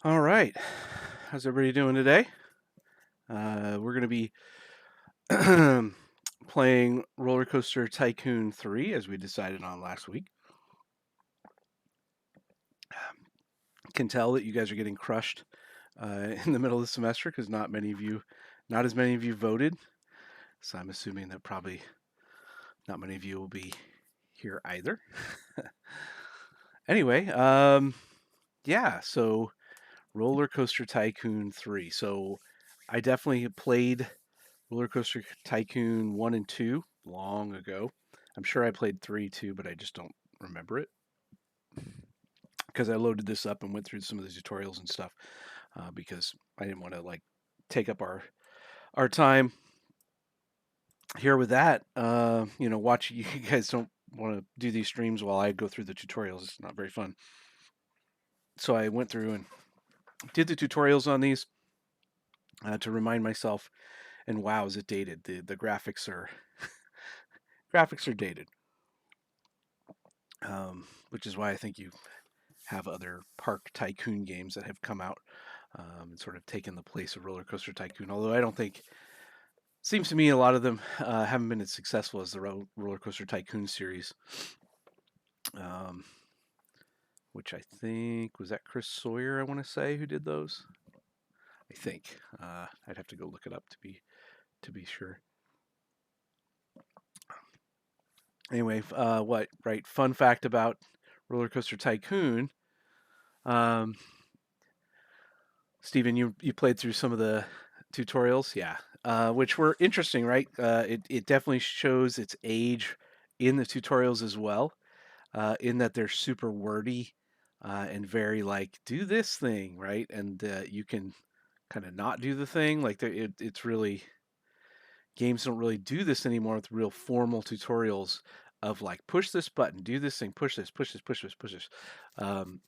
All right. How's everybody doing today? We're going to be playing Roller Coaster Tycoon 3 as we decided on last week. Can tell that you guys are getting crushed in the middle of the semester because not as many of you voted. So I'm assuming that probably not many of you will be here either. Anyway, yeah, so Roller Coaster Tycoon 3. So I definitely played Roller Coaster Tycoon 1 and 2 long ago. I'm sure I played 3 too, but I just don't remember it because I loaded this up and went through some of the tutorials and stuff because I didn't want to like take up our time here with that. Watch you guys don't want to do these streams while I go through the tutorials. It's not very fun. So I went through and did the tutorials on these to remind myself. And wow, is it dated? The graphics are dated, which is why I think you have other park tycoon games that have come out and sort of taken the place of Roller Coaster Tycoon. Although I don't think, seems to me, a lot of them haven't been as successful as the Roller Coaster Tycoon series, um, which I think was that Chris Sawyer. I want to say who did those. I think I'd have to go look it up to be sure. Anyway, what right? Fun fact about Roller Coaster Tycoon. Um, Steven, you played through some of the tutorials, yeah, which were interesting, right? It definitely shows its age in the tutorials as well, in that they're super wordy and very like do this thing, right? And you can kind of not do the thing. Like it's really games don't really do this anymore with real formal tutorials of like push this button, do this thing, push this, push this, push this, push this. Um,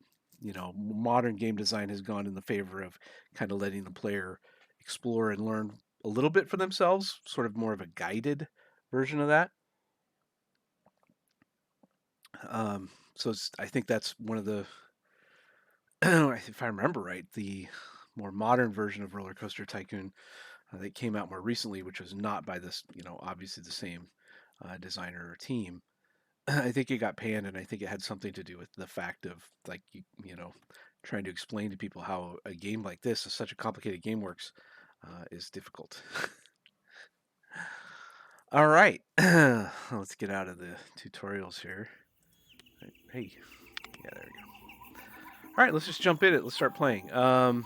Modern game design has gone in the favor of kind of letting the player explore and learn a little bit for themselves, sort of more of a guided version of that. I think that's one of the, if I remember right, the more modern version of Roller Coaster Tycoon that came out more recently, which was not by this, obviously the same designer or team. I think it got panned, and I think it had something to do with the fact of like trying to explain to people how a game like this, is such a complicated game works, is difficult. All right, let's get out of the tutorials here. Hey, yeah, there we go. All right, let's just jump in it. Let's start playing. I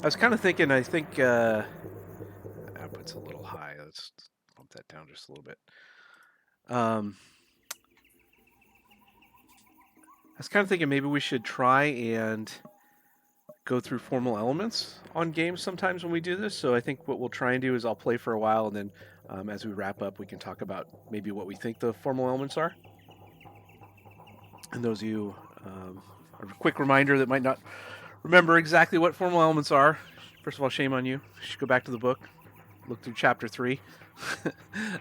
was kind of thinking. I think output's a little high. Let's bump that down just a little bit. Um, I was kind of thinking maybe we should try and go through formal elements on games sometimes when we do this. So I think what we'll try and do is I'll play for a while, and then as we wrap up, we can talk about maybe what we think the formal elements are. And those of you, a quick reminder that might not remember exactly what formal elements are. First of all, shame on you. You should go back to the book, look through chapter 3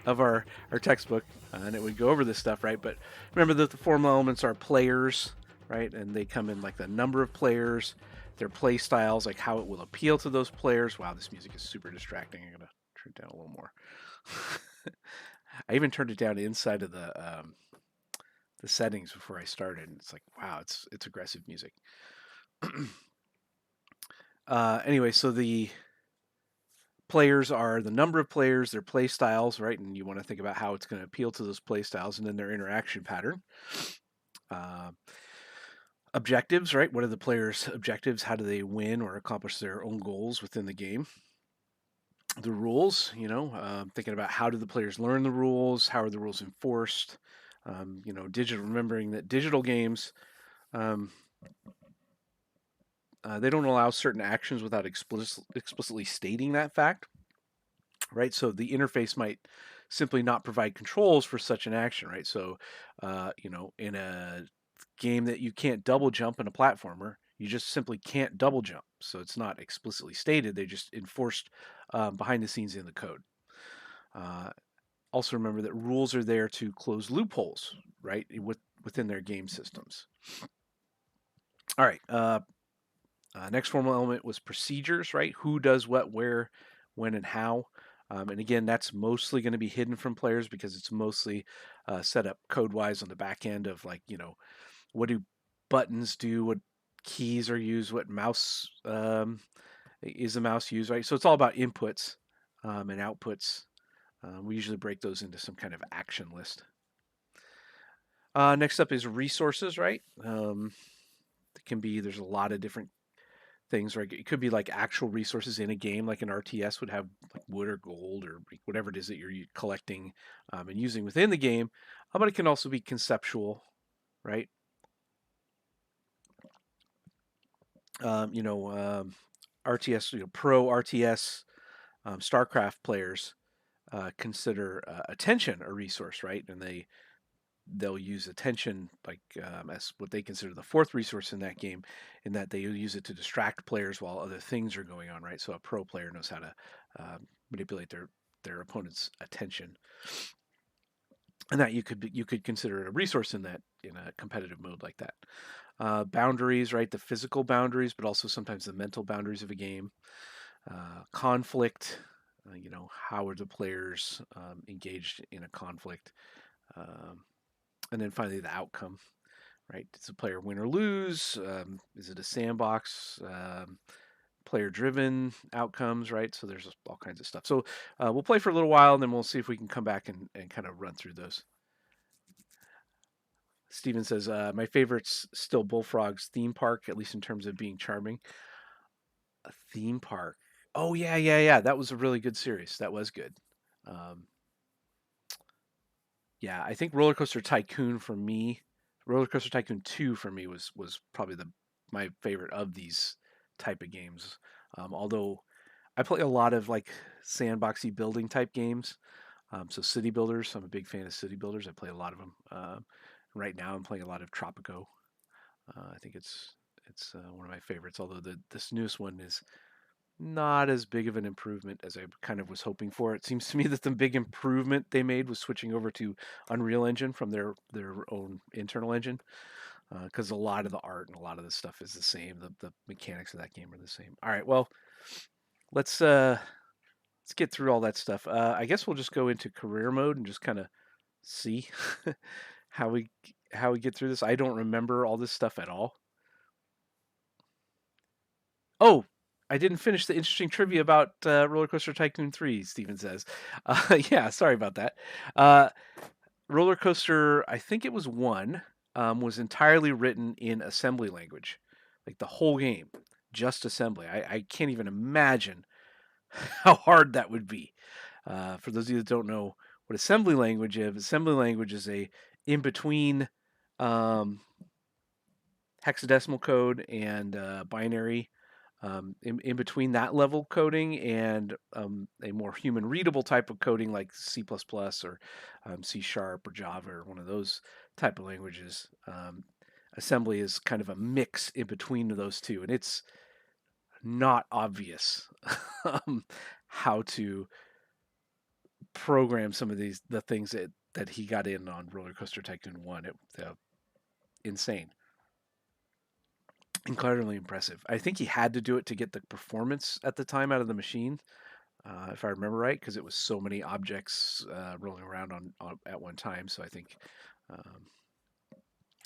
of our textbook, and it would go over this stuff, right? But remember that the formal elements are players, right? And they come in like the number of players, their play styles, like how it will appeal to those players. Wow, this music is super distracting. I'm gonna turn it down a little more. I even turned it down inside of the settings before I started. It's like, wow, it's aggressive music. Anyway, so the players are the number of players, their play styles, right? And you want to think about how it's going to appeal to those play styles, and then their interaction pattern. Uh, Objectives, right? What are the players' objectives? How do they win or accomplish their own goals within the game? The rules, thinking about how do the players learn the rules? How are the rules enforced? Remembering that digital games, um, they don't allow certain actions without explicitly stating that fact, right? So the interface might simply not provide controls for such an action, right? So, in a game that you can't double jump in a platformer, you just simply can't double jump. So it's not explicitly stated; they just enforced behind the scenes in the code. Uh, Also, remember that rules are there to close loopholes, right, within their game systems. All right. Next formal element was procedures, right? Who does what, where, when, and how. And again, that's mostly going to be hidden from players because it's mostly set up code wise on the back end of like, what do buttons do, what keys are used, what mouse is the mouse used, right? So it's all about inputs and outputs. We usually break those into some kind of action list. Next up is resources, right? It can be, there's a lot of different things, right? It could be like actual resources in a game, like an RTS would have like wood or gold or whatever it is that you're collecting and using within the game. But it can also be conceptual, right? Um, you know, um, RTS, pro RTS, StarCraft players consider attention a resource, right? And they'll use attention like as what they consider the fourth resource in that game, in that they use it to distract players while other things are going on, right? So a pro player knows how to manipulate their opponent's attention, and that you could consider it a resource in that in a competitive mode like that. Boundaries, right? The physical boundaries, but also sometimes the mental boundaries of a game. Conflict. How are the players engaged in a conflict? Um, and then finally, the outcome, right? Does a player win or lose? Is it a sandbox? Player driven outcomes, right? So there's all kinds of stuff. So we'll play for a little while and then we'll see if we can come back and kind of run through those. Steven says, my favorite's still Bullfrog's theme park, at least in terms of being charming. A theme park. Oh, yeah, yeah, yeah. That was a really good series. That was good. Um, yeah, I think Roller Coaster Tycoon for me, Roller Coaster Tycoon 2 for me was probably the my favorite of these type of games. Although I play a lot of like sandboxy building type games. So city builders, I'm a big fan of city builders. I play a lot of them. Right now, I'm playing a lot of Tropico. I think it's one of my favorites. Although this newest one is not as big of an improvement as I kind of was hoping for. It seems to me that the big improvement they made was switching over to Unreal Engine from their own internal engine, because a lot of the art and a lot of the stuff is the same. The mechanics of that game are the same. All right, well, let's uh let's get through all that stuff. I guess we'll just go into career mode and just kind of see how we how we get through this. I don't remember all this stuff at all. Oh, I didn't finish the interesting trivia about Roller Coaster Tycoon 3, Steven says. Yeah, sorry about that. Uh, Roller Coaster, I think it was 1, was entirely written in assembly language. Like the whole game, just assembly. I can't even imagine how hard that would be. For those of you that don't know what assembly language is a in between um, hexadecimal code and binary, in between that level coding and a more human readable type of coding like C++ or C Sharp or Java or one of those type of languages. Assembly is kind of a mix in between those two, and it's not obvious um, how to program some of the things that he got in on Roller Coaster Tycoon 1. Insane. Incredibly impressive. I think he had to do it to get the performance at the time out of the machine, if I remember right, because it was so many objects rolling around on at one time. So I think, um,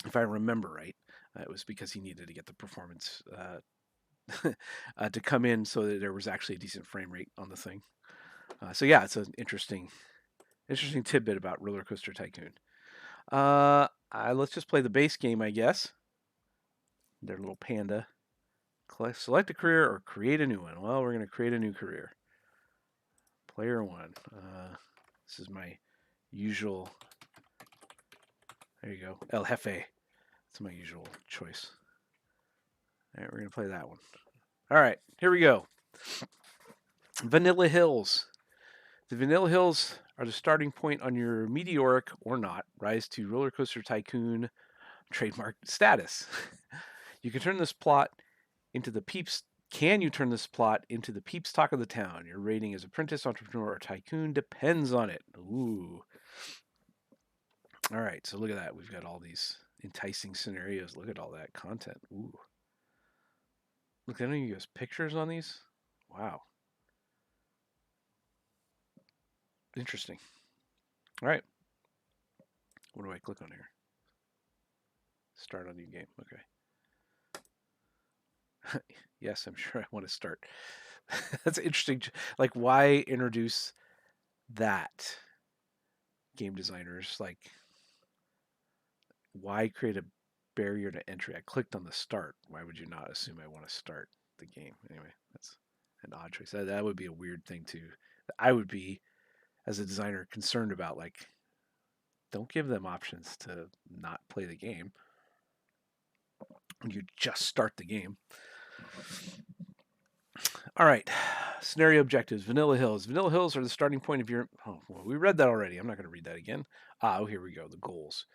if I remember right, it was because he needed to get the performance to come in so that there was actually a decent frame rate on the thing. So yeah, it's an interesting tidbit about Roller Coaster Tycoon. Let's just play the base game, I guess. Their little panda. Select a career or create a new one. Well, we're going to create a new career. Player 1. This is my usual. There you go. El Jefe. It's my usual choice. All right, we're going to play that one. All right, here we go. Vanilla Hills. The Vanilla Hills are the starting point on your meteoric or not rise to Roller Coaster Tycoon trademark status. You can turn this plot into the peeps. Can you turn this plot into the peeps talk of the town? Your rating as apprentice, entrepreneur, or tycoon depends on it. Ooh. All right, so look at that. We've got all these enticing scenarios. Look at all that content. Ooh. Look, I don't even use pictures on these. Wow, interesting. All right, what do I click on here? Start on new game. Okay. Yes, I'm sure I want to start. That's interesting. Like, why introduce that? Game designers, like, why create a barrier to entry? I clicked on the start. Why would you not assume I want to start the game? Anyway, that's an odd choice. That would be a weird thing to. I would be, as a designer, concerned about. Like, don't give them options to not play the game. You just start the game. All right. Scenario objectives. Vanilla Hills. Vanilla Hills are the starting point of your. Oh, well, we read that already. I'm not going to read that again. Oh, here we go. The goals.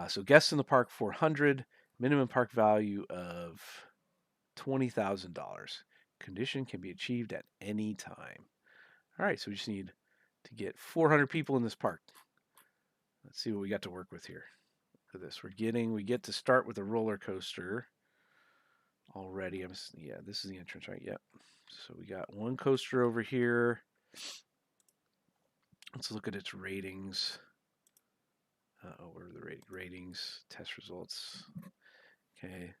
So guests in the park 400. Minimum park value of $20,000. Condition can be achieved at any time. All right. So we just need to get 400 people in this park. Let's see what we got to work with here. For this, we get to start with a roller coaster already. Yeah, this is the entrance, right? Yep. So we got one coaster over here. Let's look at its ratings. Where are the ratings? Test results. Okay.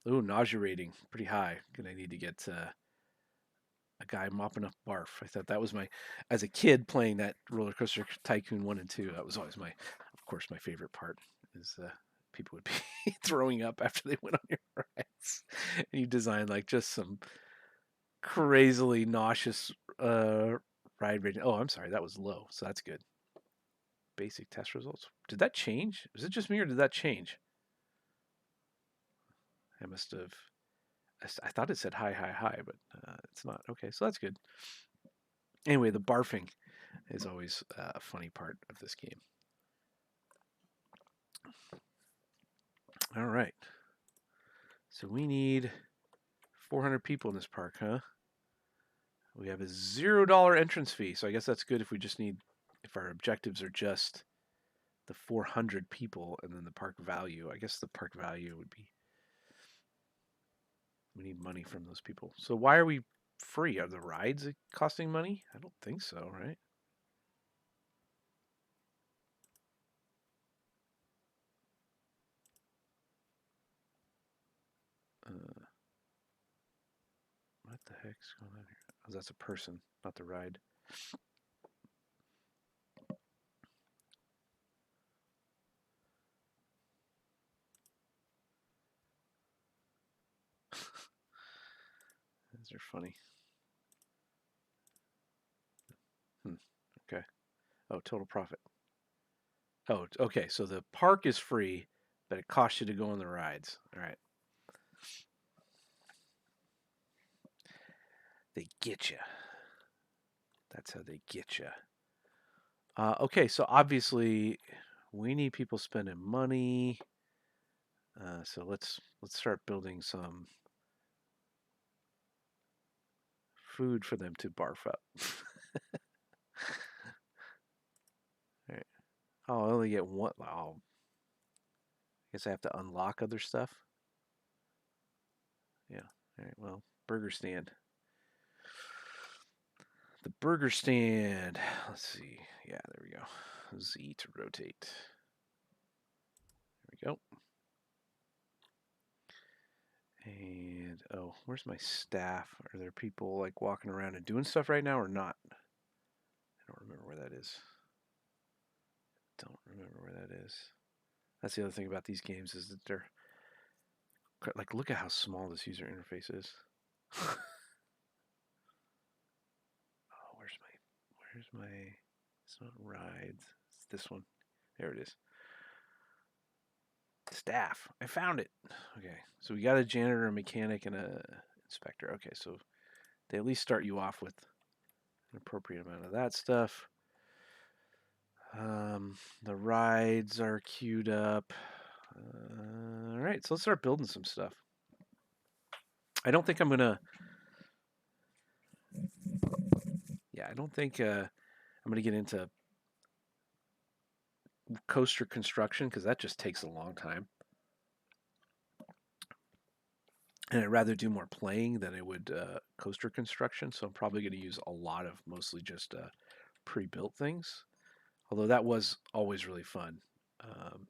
Ooh, nausea rating, pretty high. Gonna need to get a guy mopping up barf. I thought that was as a kid playing that Roller Coaster Tycoon 1 and 2, that was always of course, my favorite part is people would be throwing up after they went on your rides. And you design like just some crazily nauseous ride rating. Oh, I'm sorry, that was low, so that's good. Basic test results. Did that change? Was it just me or did that change? I must have. I thought it said high, high, high, but it's not. Okay, so that's good. Anyway, the barfing is always a funny part of this game. All right. So we need 400 people in this park, huh? We have a $0 entrance fee. So I guess that's good if our objectives are just the 400 people and then the park value. I guess the park value would be, we need money from those people. So why are we free? Are the rides costing money? I don't think so, right? Uh, what the heck's going on here? Oh, that's a person, not the ride. These are funny. Hmm. Okay. Oh, total profit. Oh, okay. So the park is free, but it costs you to go on the rides. All right. They get you. That's how they get you. Okay, so obviously we need people spending money. So let's start building some food for them to barf up. All right. Oh, I only get one. Oh, I guess I have to unlock other stuff. Yeah. All right. Well, burger stand. The burger stand. Let's see. Yeah, there we go. Z to rotate. There we go. And oh, where's my staff? Are there people like walking around and doing stuff right now or not? I don't remember where that is. Don't remember where that is. That's the other thing about these games is that they're like, look at how small this user interface is. Oh, where's my, it's not rides. It's this one. There it is. Staff. I found it. Okay. So we got a janitor, a mechanic, and a inspector. Okay. So they at least start you off with an appropriate amount of that stuff. The rides are queued up. All right, so let's start building some stuff. I don't think I'm gonna. Yeah, I don't think I'm gonna get into coaster construction because that just takes a long time. and I'd rather do more playing than I would coaster construction. So I'm probably going to use a lot of mostly just pre-built things. Although that was always really fun. Um,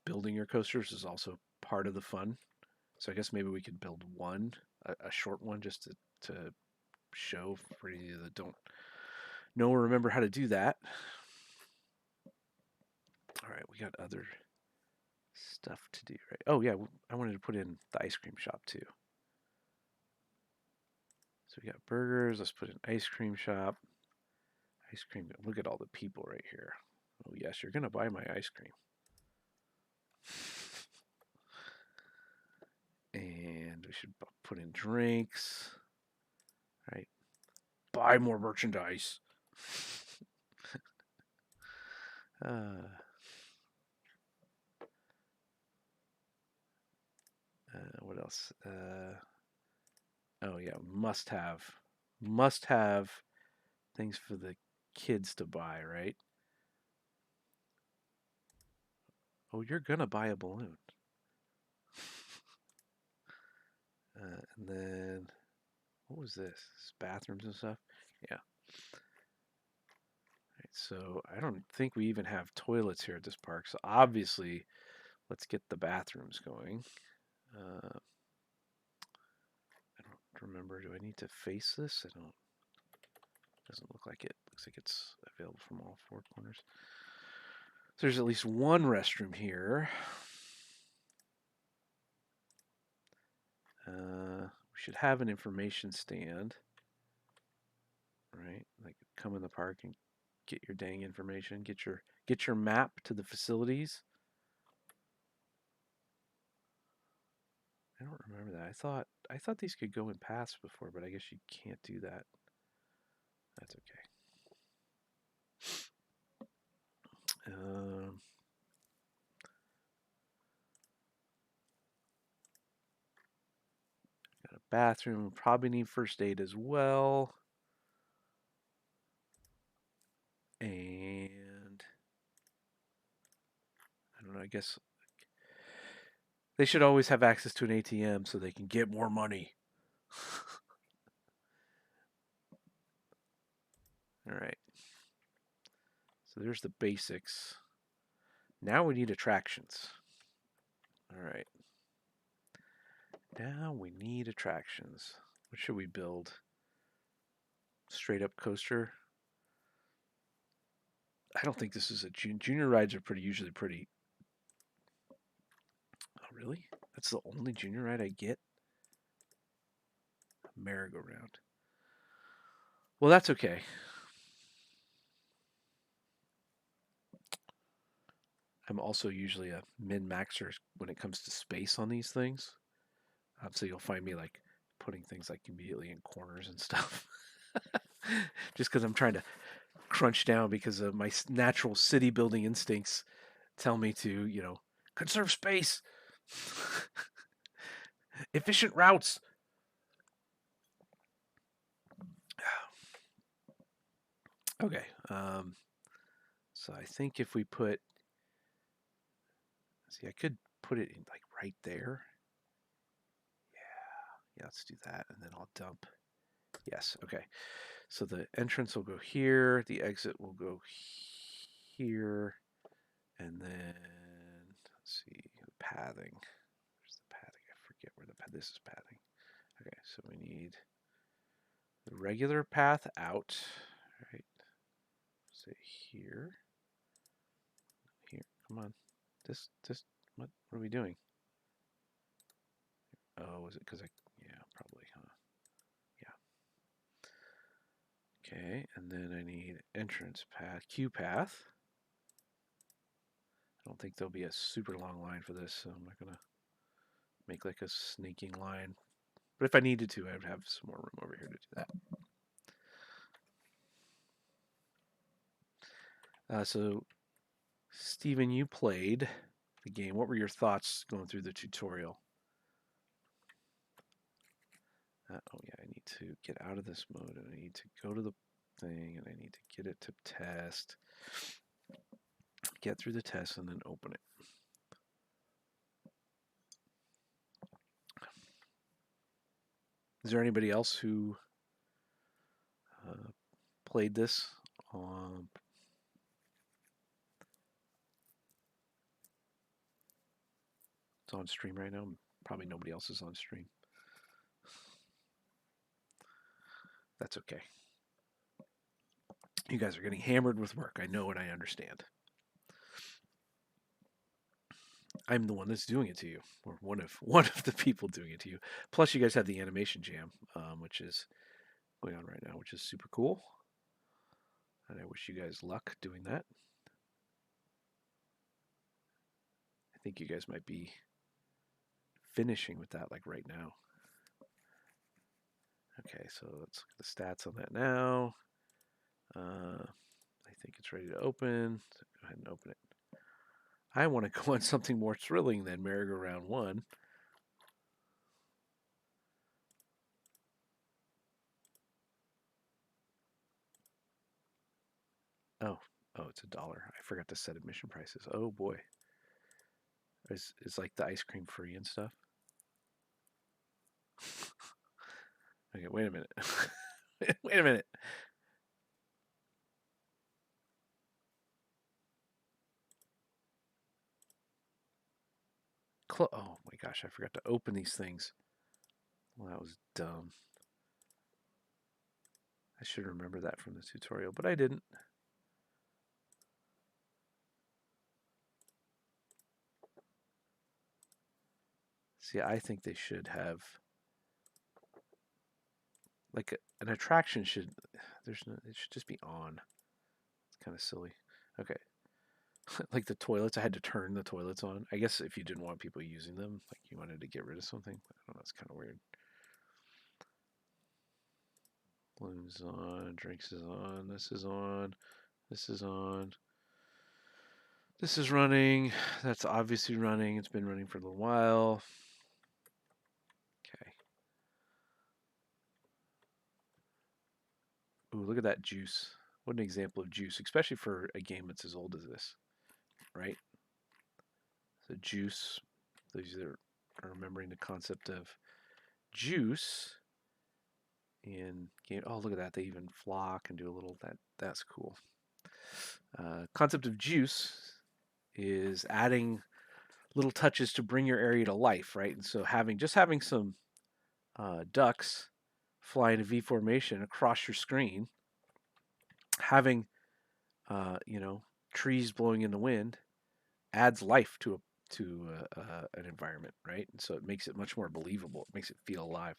Building your coasters is also part of the fun. So I guess maybe we could build one, a short one, just to show for any of you that don't know or remember how to do that. All right, we got other stuff to do, right? Oh yeah, I wanted to put in the ice cream shop too. So we got burgers. Let's put in ice cream shop. Ice cream. Look at all the people right here. Oh yes, you're gonna buy my ice cream. And we should put in drinks. All right, buy more merchandise. uh, what else? Oh yeah, must have things for the kids to buy, right? Oh, you're gonna buy a balloon. And then what was this? Bathrooms and stuff. Yeah. Right, so I don't think we even have toilets here at this park. So obviously, let's get the bathrooms going. Uh, I don't remember. Do I need to face this? I don't. Doesn't look like it. Looks like it's available from all four corners. So there's at least one restroom here. We should have an information stand, right? Like come in the park and get your dang information. Get your map to the facilities. I don't remember that. I thought these could go in paths before, but I guess you can't do that. That's okay. Um, got a bathroom. Probably need first aid as well. And I don't know. I guess they should always have access to an ATM so they can get more money. All right. So there's the basics. Now we need attractions. All right. Now we need attractions. What should we build? Straight up coaster? I don't think this is a junior rides are usually pretty. Oh really? That's the only junior ride I get? Merry-go-round. Well, that's okay. I'm also usually a min-maxer when it comes to space on these things. So you'll find me like putting things like immediately in corners and stuff. Just because I'm trying to crunch down because of my natural city building instincts tell me to, conserve space, efficient routes. Okay. So I think if we see, I could put it in like right there. Yeah, let's do that. And then I'll dump. Yes. Okay. So the entrance will go here. The exit will go here. And then, let's see, the pathing. Where's the pathing? I forget where this is pathing. Okay, so we need the regular path out, right? Say here, here. Come on, what are we doing? Oh, is it because yeah, probably, huh? Yeah. Okay, and then I need entrance path, queue path. I don't think there'll be a super long line for this, so I'm not gonna make like a snaking line. But if I needed to, I would have some more room over here to do that. So, Steven, you played the game. What were your thoughts going through the tutorial? Oh, yeah, I need to get out of this mode and I need to go to the thing and I need to get it to test, get through the test, and then open it. Is there anybody else who uh, played this? Um, it's on stream right now. Probably nobody else is on stream. That's okay. You guys are getting hammered with work. I know and I understand. I'm the one that's doing it to you, or one of the people doing it to you. Plus, you guys have the animation jam, which is going on right now, which is super cool. And I wish you guys luck doing that. I think you guys might be finishing with that like right now. Okay, so let's look at the stats on that now. I think it's ready to open. So go ahead and open it. I want to go on something more thrilling than merry-go-round 1. Oh, it's $1. I forgot to set admission prices. Oh boy, it's like the ice cream free and stuff. Okay, wait a minute. Wait a minute. Oh my gosh, I forgot to open these things. Well, that was dumb. I should remember that from the tutorial, but I didn't. See, I think they should have like an attraction should. There's no. It should just be on. It's kind of silly. Okay, like the toilets. I had to turn the toilets on. I guess if you didn't want people using them, like you wanted to get rid of something. I don't know. It's kind of weird. Balloons on. Drinks is on. This is on. This is on. This is running. That's obviously running. It's been running for a little while. Okay. Ooh, look at that juice. What an example of juice, especially for a game that's as old as this, right? So juice, those are remembering the concept of juice in game. Oh, look at that. They even flock and do a little, that's cool. Concept of juice is adding little touches to bring your area to life, right? And so having some ducks fly in a V formation across your screen, having trees blowing in the wind adds life to an environment, right? And so it makes it much more believable. It makes it feel alive.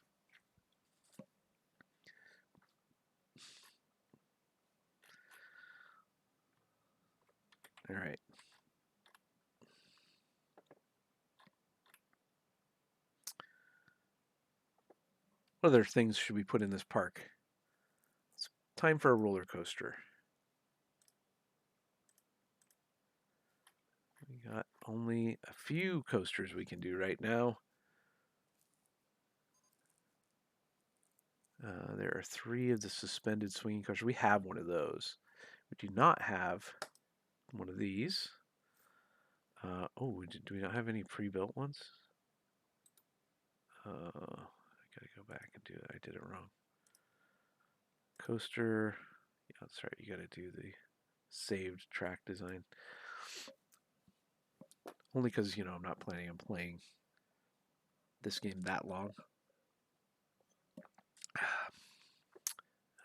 All right. What other things should we put in this park? It's time for a roller coaster. We got only a few coasters we can do right now. There are 3 of the suspended swinging coasters. We have one of those. We do not have one of these. Do we not have any pre-built ones? I gotta go back and do it. I did it wrong. Coaster. Yeah, that's right. You gotta do the saved track design. Only because, I'm not planning on playing this game that long.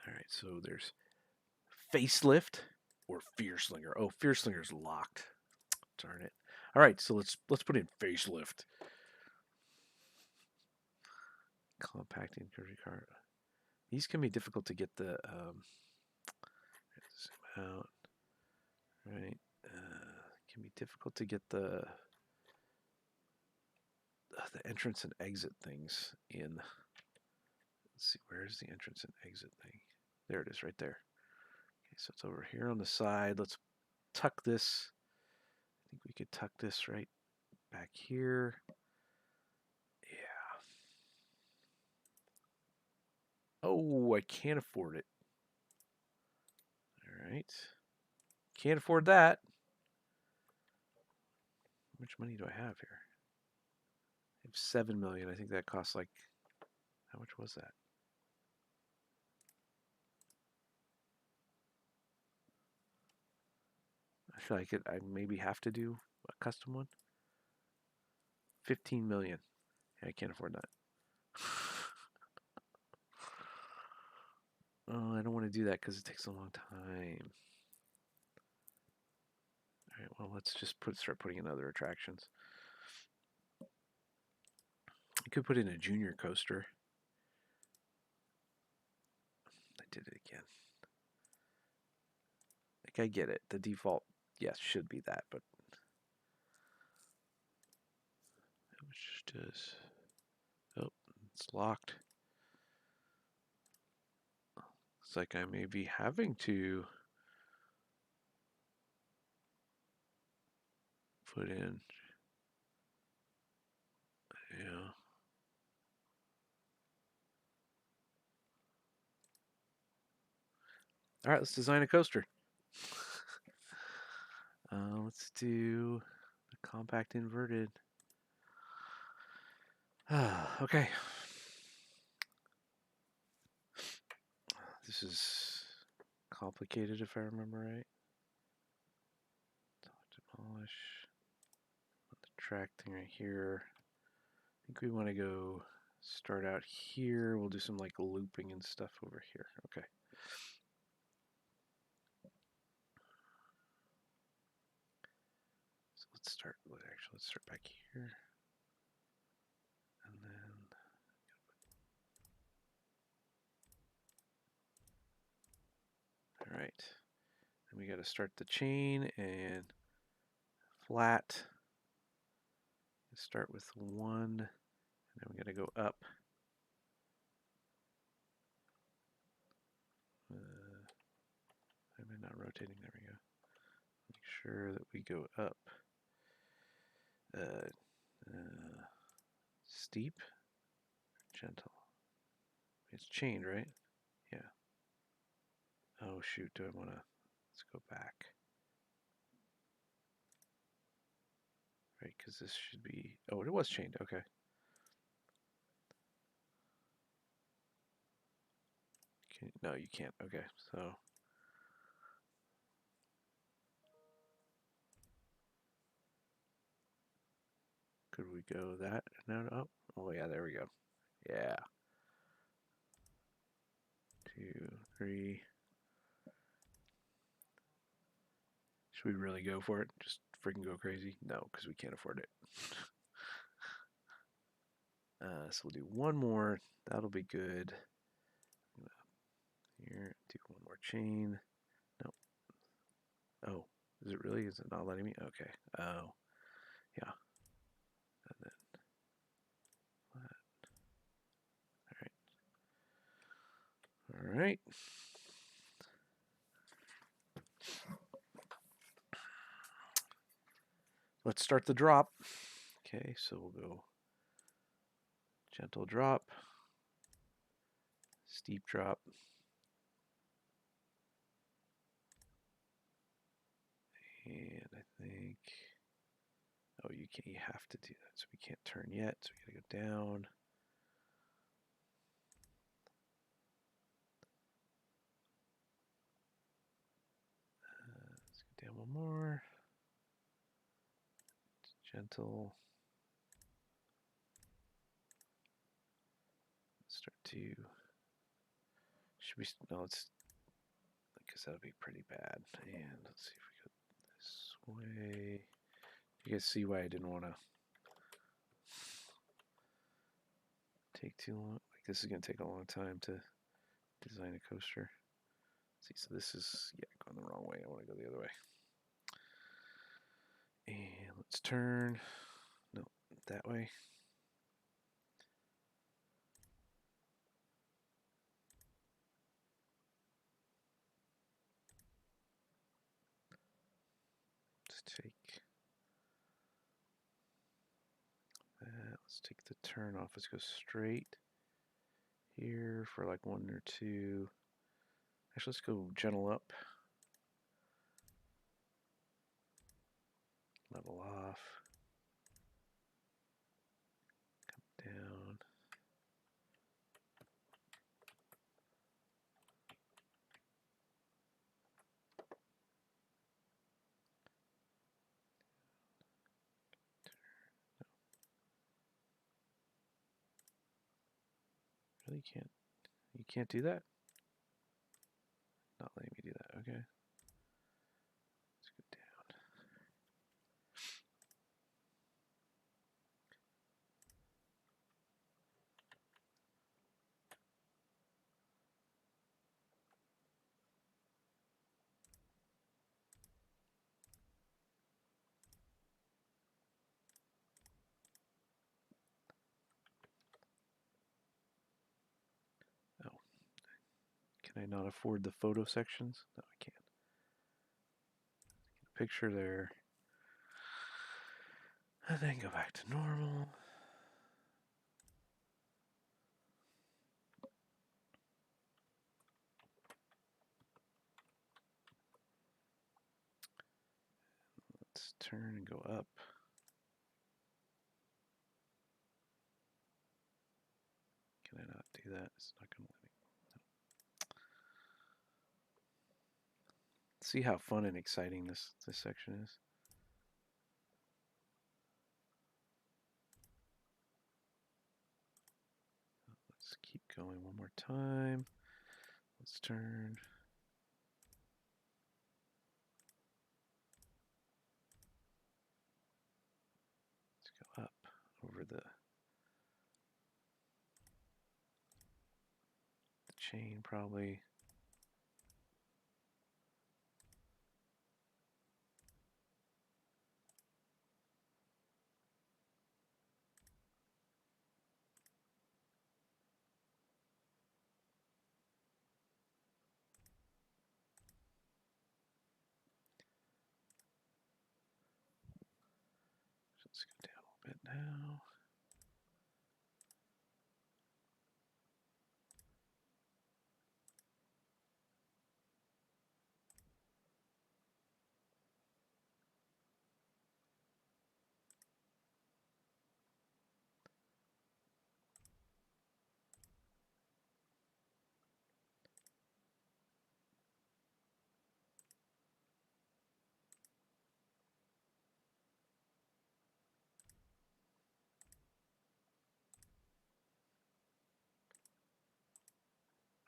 All right, so there's Facelift or Fearslinger. Oh, Fearslinger's locked. Darn it. All right, so let's put in Facelift. Compacting curvy car. These can be difficult to get the zoom out. Right. Can be difficult to get the entrance and exit things in. Let's see, where's the entrance and exit thing? There it is, right there. Okay, so it's over here on the side. Let's tuck this. I think we could tuck this right back here. Yeah. Oh, I can't afford it. All right. Can't afford that. How much money do I have here? I have 7 million. I think that costs like How much was that? I feel like I maybe have to do a custom one. 15 million. Yeah, I can't afford that. Oh, I don't want to do that because it takes a long time. All right, well, let's just start putting in other attractions. You could put in a junior coaster. I did it again. Like, I get it. The default, yes, should be that, but which does. Oh, it's locked. It's like I may be having to put in. Yeah. All right, let's design a coaster. Let's do the compact inverted. Okay. This is complicated if I remember right. Demolish. The track thing right here. I think we want to go start out here. We'll do some like looping and stuff over here. Okay. So let's start. Actually, let's start back here, and then. All right. And we got to start the chain and flat. Start with 1, and then we got to go up. Am I not rotating? There we go. Make sure that we go up. Steep, gentle. It's chained, right? Yeah. Oh shoot! Do I want to? Let's go back. Right, because this should be. Oh, it was chained. Okay. No, you can't. Okay, so. Could we go that? No, no. Oh, yeah, there we go. Yeah. 2, 3. Should we really go for it? Just freaking go crazy? No, because we can't afford it. So we'll do one more. That'll be good. Here, do one more chain. No. Oh, is it really? Is it not letting me? Okay. Oh, yeah. And then flat. All right. All right. Let's start the drop. Okay, so we'll go gentle drop, steep drop, and I think. Oh, you can't. You have to do that. So we can't turn yet. So we gotta go down. Let's go down one more. Gentle. Start to. Should we? No, let's. Because that would be pretty bad. And let's see if we go this way. You guys see why I didn't want to take too long? Like this is going to take a long time to design a coaster. See, so this is, yeah, going the wrong way. I want to go the other way. And let's turn. No, that way. Let's take that. Let's take the turn off. Let's go straight here for like 1 or 2. Actually, let's go gentle up. Level off. Come down. Really can't. You can't do that? Not letting me do that. Okay. Let's go down. Oh. Can I not afford the photo sections? No, I can't. Get a picture there. And then go back to normal. Let's turn and go up. Can I not do that? It's not going to let me. See how fun and exciting this section is. Let's keep going one more time. Let's turn. Let's go up over the chain probably. Let's go down a little bit now.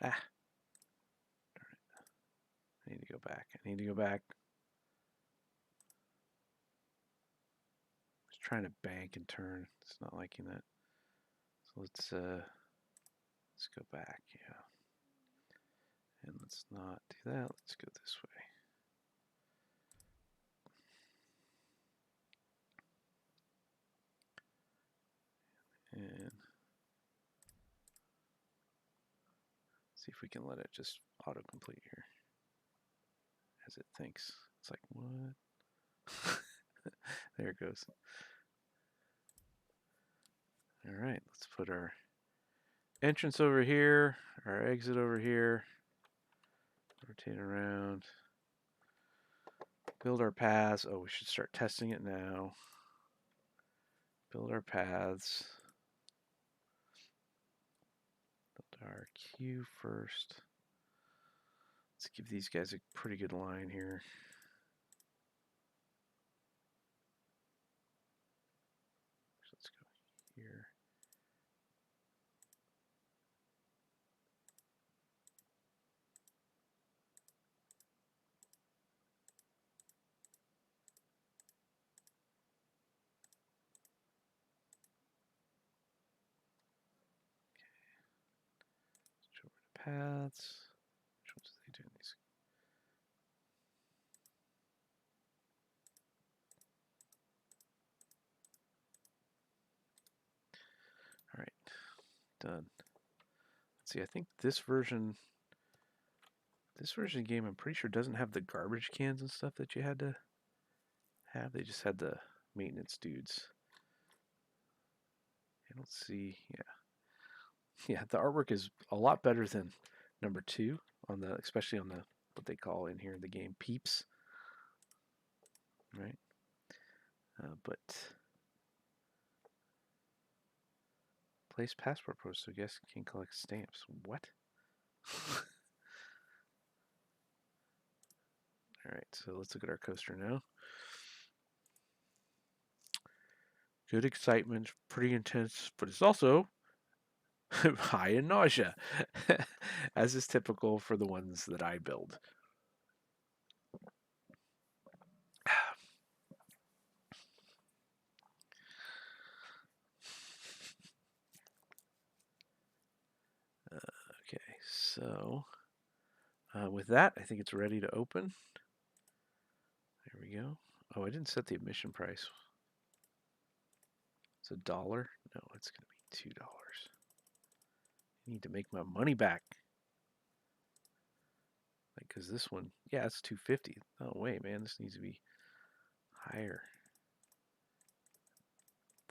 Ah, darn it. I need to go back. I need to go back. Just trying to bank and turn. It's not liking that. So let's go back. Yeah. And let's not do that. Let's go this way. And see if we can let it just autocomplete here. As it thinks. It's like, what? There it goes. All right, let's put our entrance over here, our exit over here. Rotate around. Build our paths. Oh, we should start testing it now. Build our paths. Build our queue first. Let's give these guys a pretty good line here. Let's go here. Switch over to paths. Which ones are they doing these? All right, done. Let's see. I think this version game, I'm pretty sure doesn't have the garbage cans and stuff that you had to have. They just had the maintenance dudes. I don't see. Yeah, the artwork is a lot better than number 2 on the, especially on the what they call in here in the game peeps, right? But place passport post, so guests can collect stamps. What? All right, so let's look at our coaster now. Good excitement, pretty intense, but it's also High in nausea, as is typical for the ones that I build. Okay, so with that, I think it's ready to open. There we go. Oh, I didn't set the admission price. It's $1. No, it's going to be $2. I need to make my money back. Like, cause this one, yeah, it's $2.50. Oh wait, man, this needs to be higher.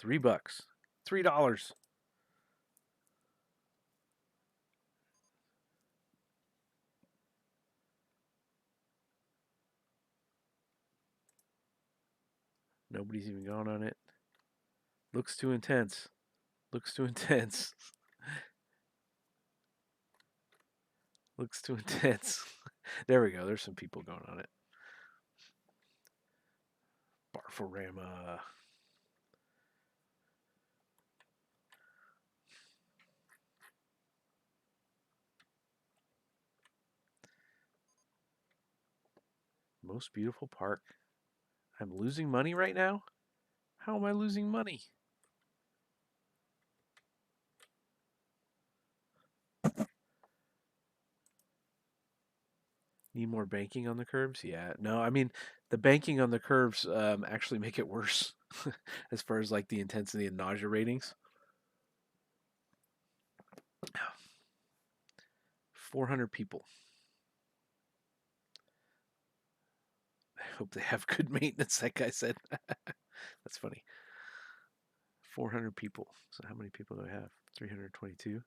$3. $3. Nobody's even gone on it. Looks too intense. Looks too intense. Looks too intense. There we go. There's some people going on it. Barforama. Most beautiful park. I'm losing money right now? How am I losing money? Need more banking on the curves? Yeah. No, I mean, the banking on the curves actually make it worse as far as like the intensity and nausea ratings. 400 people. I hope they have good maintenance, that guy said. That's funny. 400 people. So how many people do I have? 322.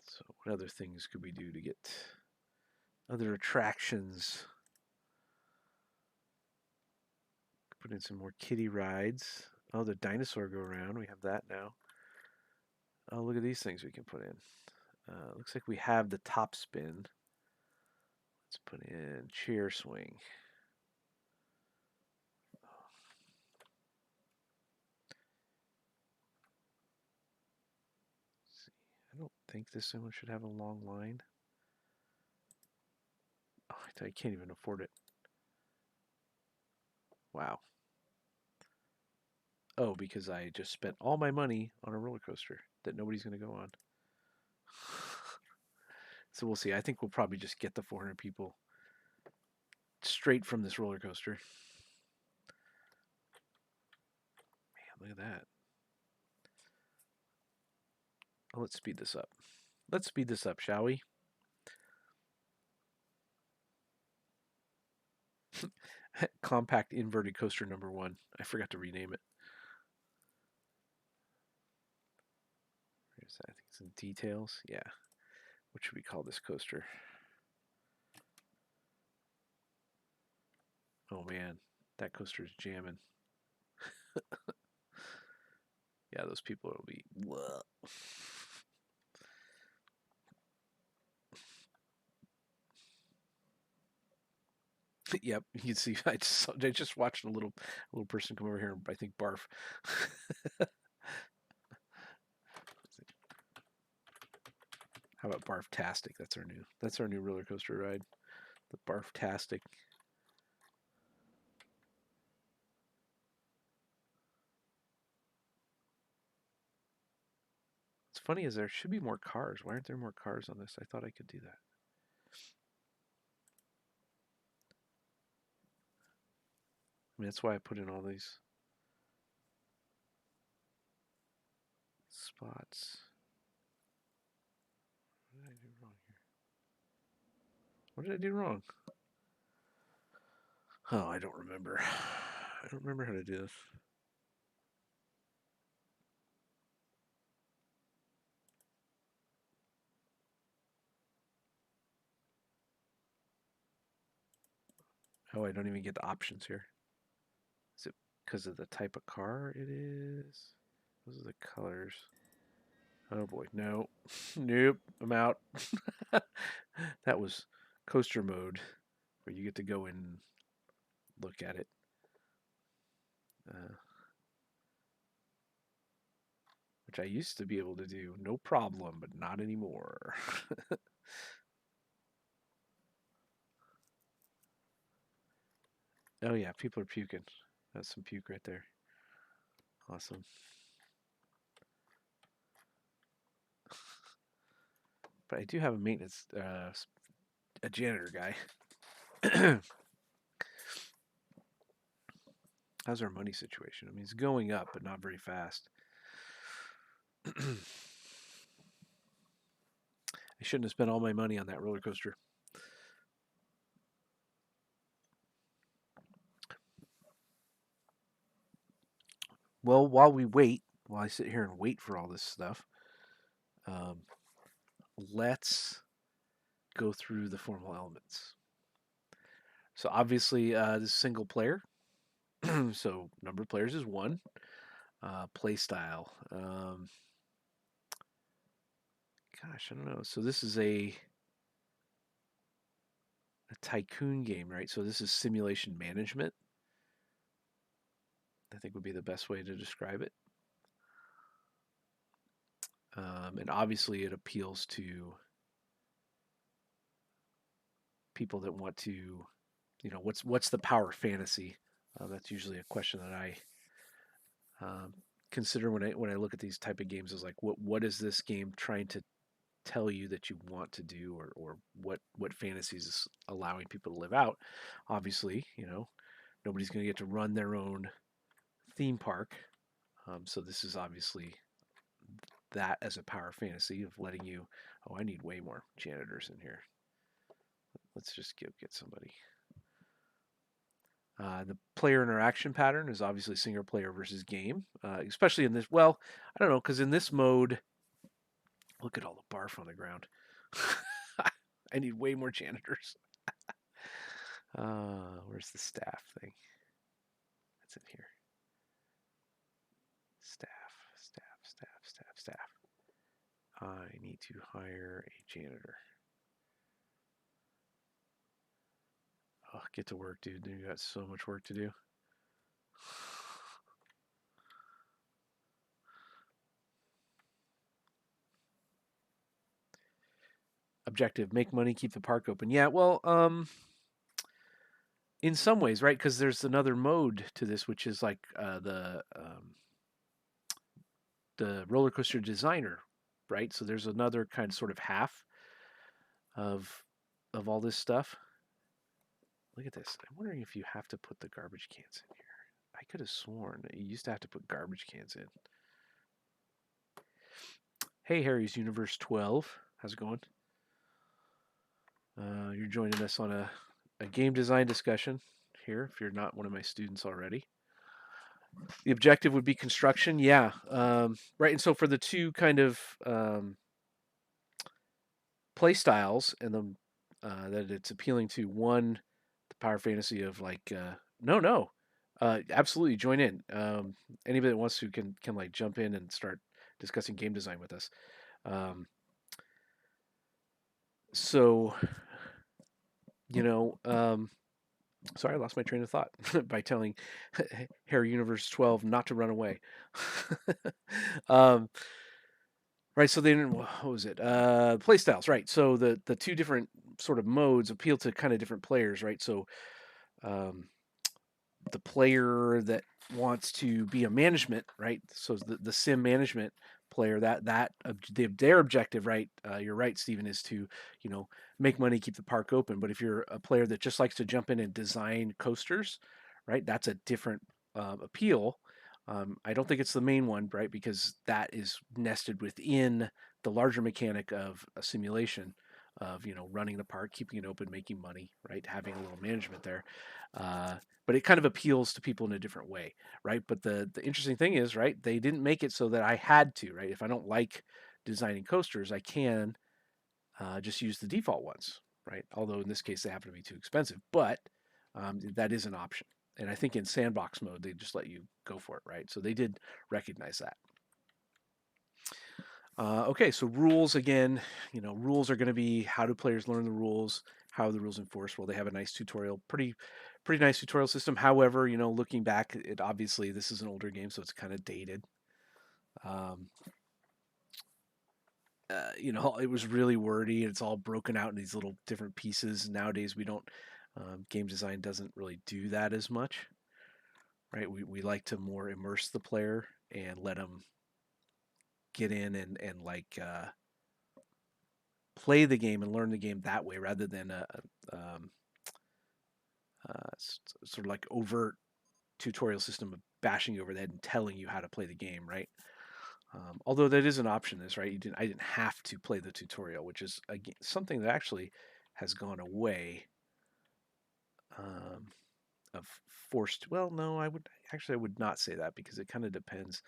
So what other things could we do to get other attractions? Put in some more kiddie rides. Oh, the dinosaur go around. We have that now. Oh, look at these things we can put in. Looks like we have the top spin. Let's put in chair swing. Let's see. I don't think this one should have a long line. Oh, I can't even afford it. Wow. Oh, because I just spent all my money on a roller coaster that nobody's going to go on. So we'll see. I think we'll probably just get the 400 people straight from this roller coaster. Man, look at that. Oh, let's speed this up. Let's speed this up, shall we? Compact inverted coaster number 1. I forgot to rename it. Here's that. I think it's in details. Yeah. What should we call this coaster? Oh man, that coaster is jamming. Yeah, those people will be. Yep, you can see. I just watched a little person come over here and I think barf. How about Barftastic? That's our new roller coaster ride. The Barftastic. What's funny is there should be more cars. Why aren't there more cars on this? I thought I could do that. I mean, that's why I put in all these spots. What did I do wrong here? What did I do wrong? Oh, I don't remember. I don't remember how to do this. Oh, I don't even get the options here. Is it because of the type of car it is? Those are the colors. Oh boy, no. Nope, I'm out. That was coaster mode, where you get to go and look at it. Uh, which I used to be able to do no problem, but not anymore. Oh yeah, people are puking. That's some puke right there. Awesome. But I do have a maintenance, a janitor guy. How's our money situation? I mean, it's going up, but not very fast. I shouldn't have spent all my money on that roller coaster. Well, while I sit here and wait for all this stuff, um, let's go through the formal elements. So obviously, this is single player. So number of players is one. Play style. Gosh, I don't know. So this is a tycoon game, right? So this is simulation management. I think would be the best way to describe it. And obviously, it appeals to people that want to, what's the power fantasy? That's usually a question that I um, consider when I look at these type of games. Is like, what is this game trying to tell you that you want to do, or what fantasies is allowing people to live out? Obviously, nobody's going to get to run their own theme park. So this is obviously that as a power fantasy of letting you. Oh, I need way more janitors in here. Let's just get somebody. The player interaction pattern is obviously single player versus game, especially in this. Well, I don't know, because in this mode, look at all the barf on the ground. I need way more janitors. Where's the staff thing? That's in here. Staff. I need to hire a janitor. Oh, get to work, dude. You got so much work to do. Objective: make money, keep the park open. Yeah, well, in some ways, right? Because there's another mode to this, which is like the roller coaster designer, right? So there's another kind of sort of half of all this stuff. Look at this. I'm wondering if you have to put the garbage cans in here. I could have sworn that you used to have to put garbage cans in. Hey, Harry's Universe 12. How's it going? You're joining us on a game design discussion here, if you're not one of my students already. The objective would be construction, yeah. Right, and so for the two kind of play styles and the that it's appealing to, one, the power fantasy of like no, absolutely join in. Anybody that wants to can like jump in and start discussing game design with us. Um, so you know, sorry, I lost my train of thought by telling Harry Universe 12 not to run away. um, right, so then what was it? Play styles, right? So the two different sort of modes appeal to kind of different players, right? So um, the player that wants to be a management, right? So the sim management player, their objective, right? You're right, Stephen, is to make money, keep the park open. But if you're a player that just likes to jump in and design coasters, right? That's a different appeal. I don't think it's the main one, right? Because that is nested within the larger mechanic of a simulation of running the park, keeping it open, making money, right? Having a little management there. But it kind of appeals to people in a different way, right? But the interesting thing is, right, they didn't make it so that I had to, right? If I don't like designing coasters, I can just use the default ones, right? Although in this case they happen to be too expensive, but that is an option. And I think in sandbox mode they just let you go for it, right? So they did recognize that. Okay, so rules again. Rules are going to be, how do players learn the rules? How are the rules enforced? Well, they have a nice tutorial, pretty nice tutorial system. However, looking back, it obviously this is an older game, so it's kind of dated. Um, it was really wordy and it's all broken out in these little different pieces. Nowadays, we don't, game design doesn't really do that as much, right? We like to more immerse the player and let them get in and like play the game and learn the game that way rather than sort of like overt tutorial system of bashing you over the head and telling you how to play the game, right? Although that is an option, is right. I didn't have to play the tutorial, which is again, something that actually has gone away um, of forced. Well, no, I would not say that because it kind of depends.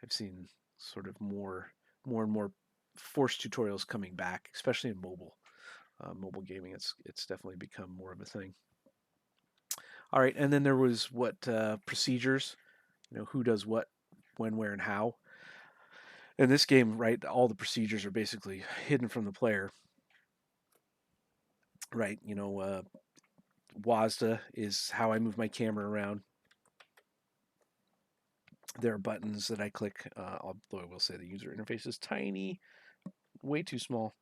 I've seen sort of more and more forced tutorials coming back, especially in mobile gaming. It's definitely become more of a thing. All right, and then there was what procedures. Who does what, when, where, and how. In this game, right, all the procedures are basically hidden from the player, right? WASDA is how I move my camera around. There are buttons that I click, although I will say the user interface is tiny, way too small.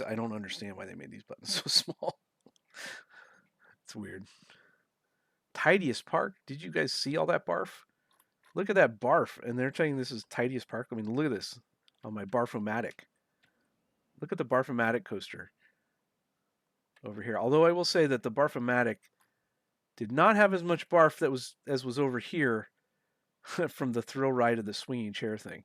I don't understand why they made these buttons so small. It's weird. Tidiest park? Did you guys see all that barf? Look at that barf. And they're saying this is tidiest park. I mean, look at this on my Barfomatic. Look at the Barfomatic coaster over here. Although I will say that the Barfomatic did not have as much barf that was as was over here from the thrill ride of the swinging chair thing.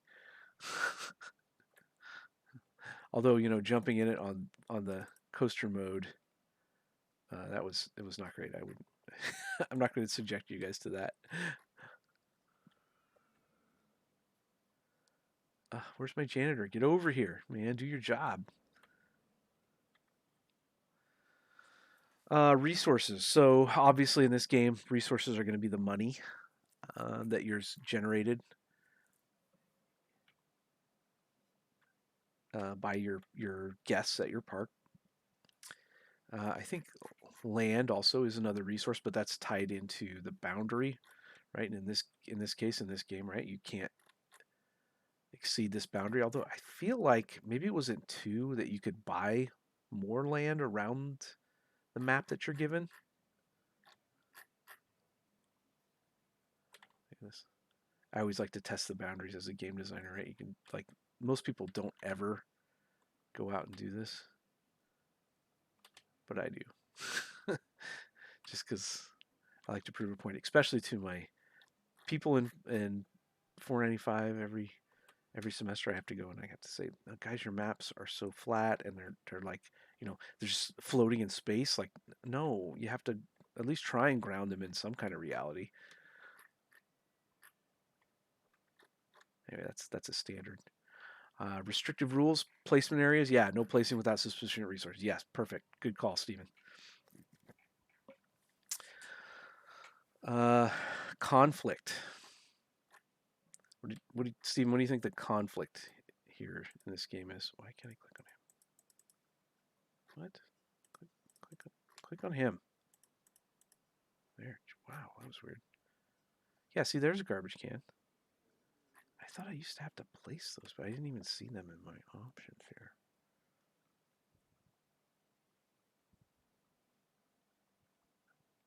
Although jumping in it on the coaster mode, it was not great. I would I'm not going to subject you guys to that. Where's my janitor? Get over here, man. Do your job. Resources. So obviously in this game, resources are going to be the money that you're generated by your guests at your park. I think land also is another resource, but that's tied into the boundary, right? And in this case, in this game, right, you can't exceed this boundary. Although I feel like maybe it was in two that you could buy more land around the map that you're given. I always like to test the boundaries as a game designer, right? You can like most people don't ever go out and do this, but I do. Just because I like to prove a point, especially to my people in 495 every semester. I have to go and I have to say, guys, your maps are so flat and they're like, they're just floating in space. Like, no, you have to at least try and ground them in some kind of reality. Anyway, that's a standard. Restrictive rules, placement areas. Yeah, no placing without sufficient resources. Yes, perfect. Good call, Stephen. Uh, conflict. Stephen, what do you think the conflict here in this game is? Why can't I click on him? What? Click on him. There. Wow, that was weird. Yeah, see, there's a garbage can. I thought I used to have to place those, but I didn't even see them in my options here.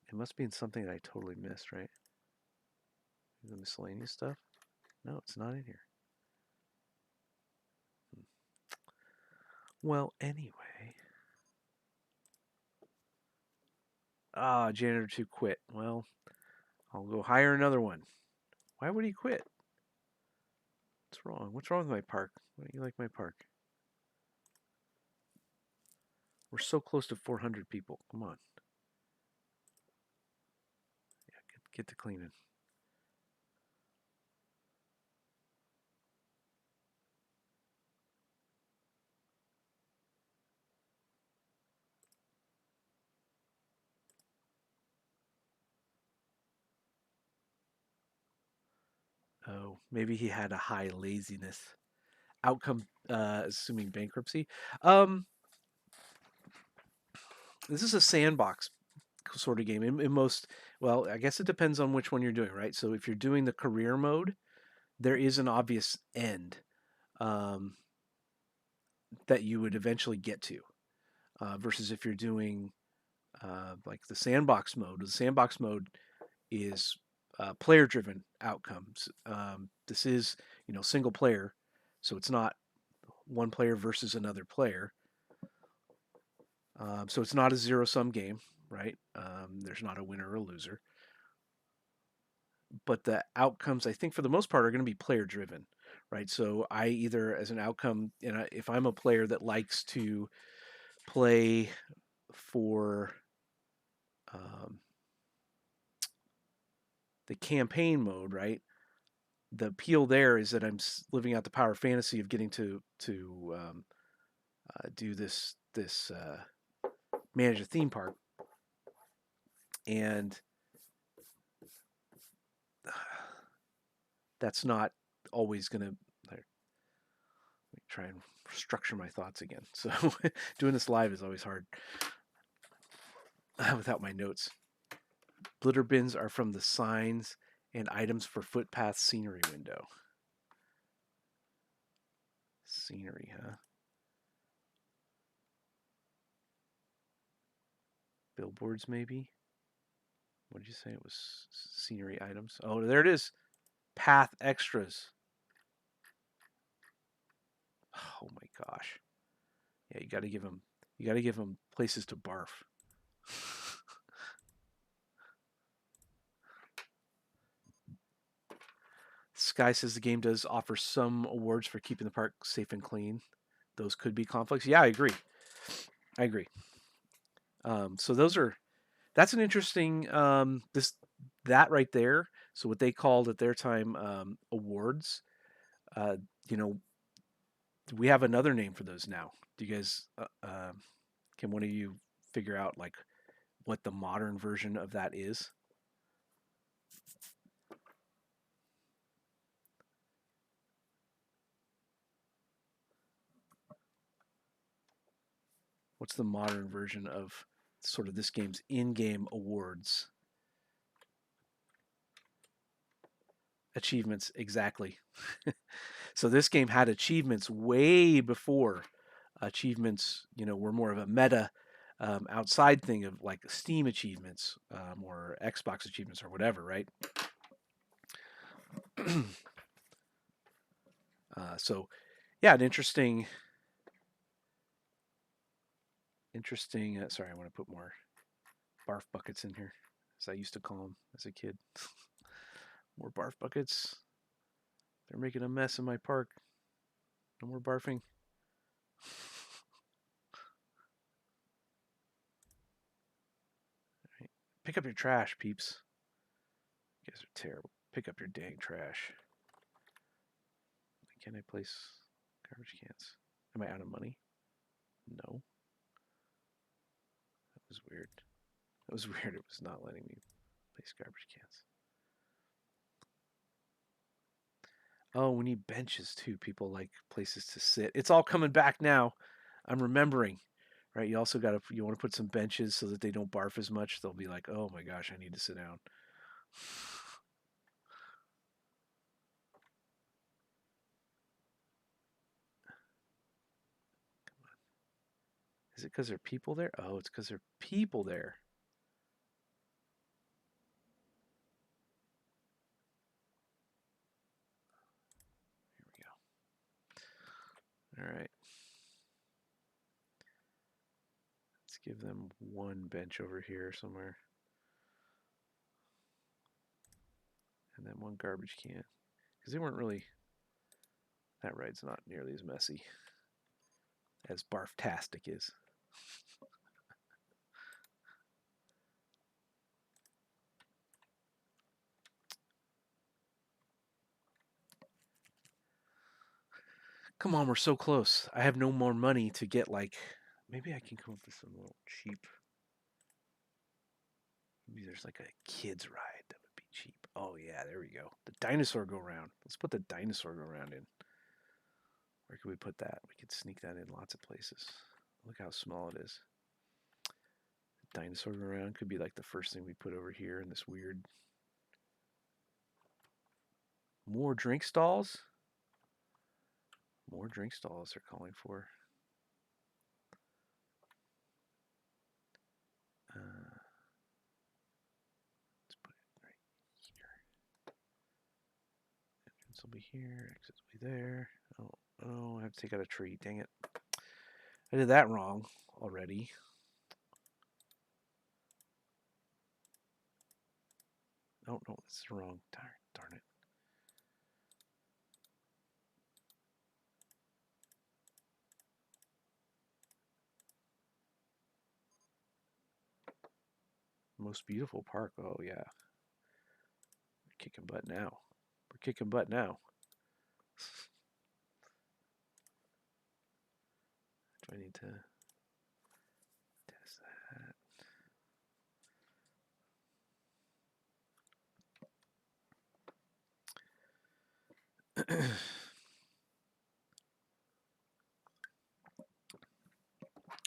It must be in something that I totally missed, right? The miscellaneous stuff? No, it's not in here. Well, anyway. Janitor 2 quit. Well, I'll go hire another one. Why would he quit? What's wrong? What's wrong with my park? Why don't you like my park? We're so close to 400 people. Come on. Yeah, get to cleaning. Oh, maybe he had a high laziness outcome, assuming bankruptcy. This is a sandbox sort of game. In most, well, I guess it depends on which one you're doing, right? So if you're doing the career mode, there is an obvious end um, that you would eventually get to. Versus if you're doing like the sandbox mode is player-driven outcomes. This is single player, so it's not one player versus another player. So it's not a zero-sum game, right? There's not a winner or a loser, but the outcomes I think for the most part are going to be player-driven, right? So I either as an outcome, and if I'm a player that likes to play for um, the campaign mode, right? The appeal there is that I'm living out the power fantasy of getting to do this manage a theme park, and that's not always going to. Let me try and structure my thoughts again. So doing this live is always hard without my notes. Glitter bins are from the signs and items for footpath scenery window. Scenery, huh? Billboards, maybe? What did you say? It was scenery items. Oh, there it is. Path extras. Oh my gosh. Yeah, you got to give them. You got to give them places to barf. Sky says the game does offer some awards for keeping the park safe and clean. Those could be conflicts. Yeah, I agree. I agree. So those are that's an interesting this that right there. So what they called at their time awards. Uh, you know, we have another name for those now. Do you guys can one of you figure out like what the modern version of that is? What's the modern version of sort of this game's in-game awards? Achievements, exactly. So this game had achievements way before achievements, were more of a meta outside thing of like Steam achievements or Xbox achievements or whatever, right? So, yeah, an interesting. Sorry, I want to put more barf buckets in here, as I used to call them as a kid. More barf buckets. They're making a mess in my park. No more barfing. Right. Pick up your trash, peeps. You guys are terrible. Pick up your dang trash. Can I place garbage cans? Am I out of money? No. That was weird. That was weird. It was not letting me place garbage cans. Oh, we need benches too. People like places to sit. It's all coming back now. I'm remembering. Right? You also you want to put some benches so that they don't barf as much. They'll be like, "Oh my gosh, I need to sit down." Is it because there are people there? Oh, it's because there are people there. Here we go. All right. Let's give them one bench over here somewhere. And then one garbage can. Because they weren't really. That ride's not nearly as messy as Barftastic is. Come on, we're so close. I have no more money to get like. Maybe I can come up with some little cheap. Maybe there's like a kids ride that would be cheap. Oh yeah, there we go. The dinosaur go round. Let's put the dinosaur go round in. Where could we put that? We could sneak that in lots of places. Look how small it is. Dinosaur go round could be like the first thing we put over here in this weird. More drink stalls? More drink stalls they're calling for. Let's put it right here. Entrance will be here. Exit will be there. Oh, I have to take out a tree. Dang it. I did that wrong already. Oh, no, this is wrong. Darn it. Most beautiful park. Oh, yeah. We're kicking butt now. We're kicking butt now. Do I need to test that?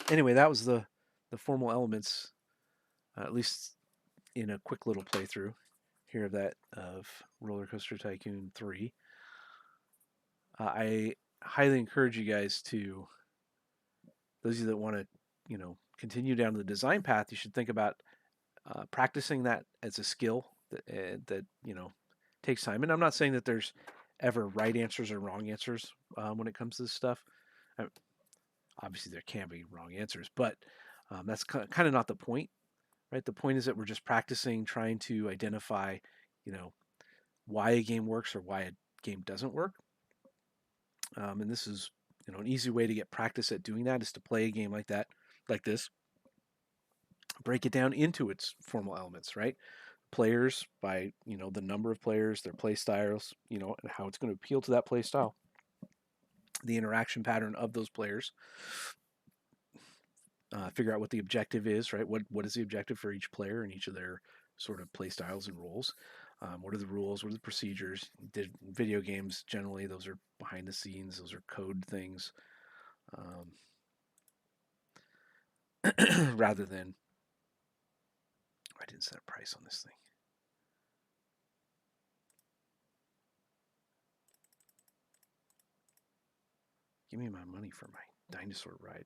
Anyway, that was the formal elements, at least in a quick little playthrough here of Roller Coaster Tycoon 3. I highly encourage you guys to, those of you that want to, continue down the design path, you should think about practicing that as a skill that takes time. And I'm not saying that there's ever right answers or wrong answers when it comes to this stuff. I, obviously, there can be wrong answers, but that's kind of not the point, right? The point is that we're just practicing, trying to identify, you know, why a game works or why a game doesn't work. And this is, an easy way to get practice at doing that is to play a game like that, like this, break it down into its formal elements, right? Players by, the number of players, their play styles, and how it's going to appeal to that play style, the interaction pattern of those players, figure out what the objective is, right? What is the objective for each player and each of their sort of play styles and rules? What are the rules? What are the procedures? Video games generally, those are behind the scenes. Those are code things, rather than. I didn't set a price on this thing. Give me my money for my dinosaur ride.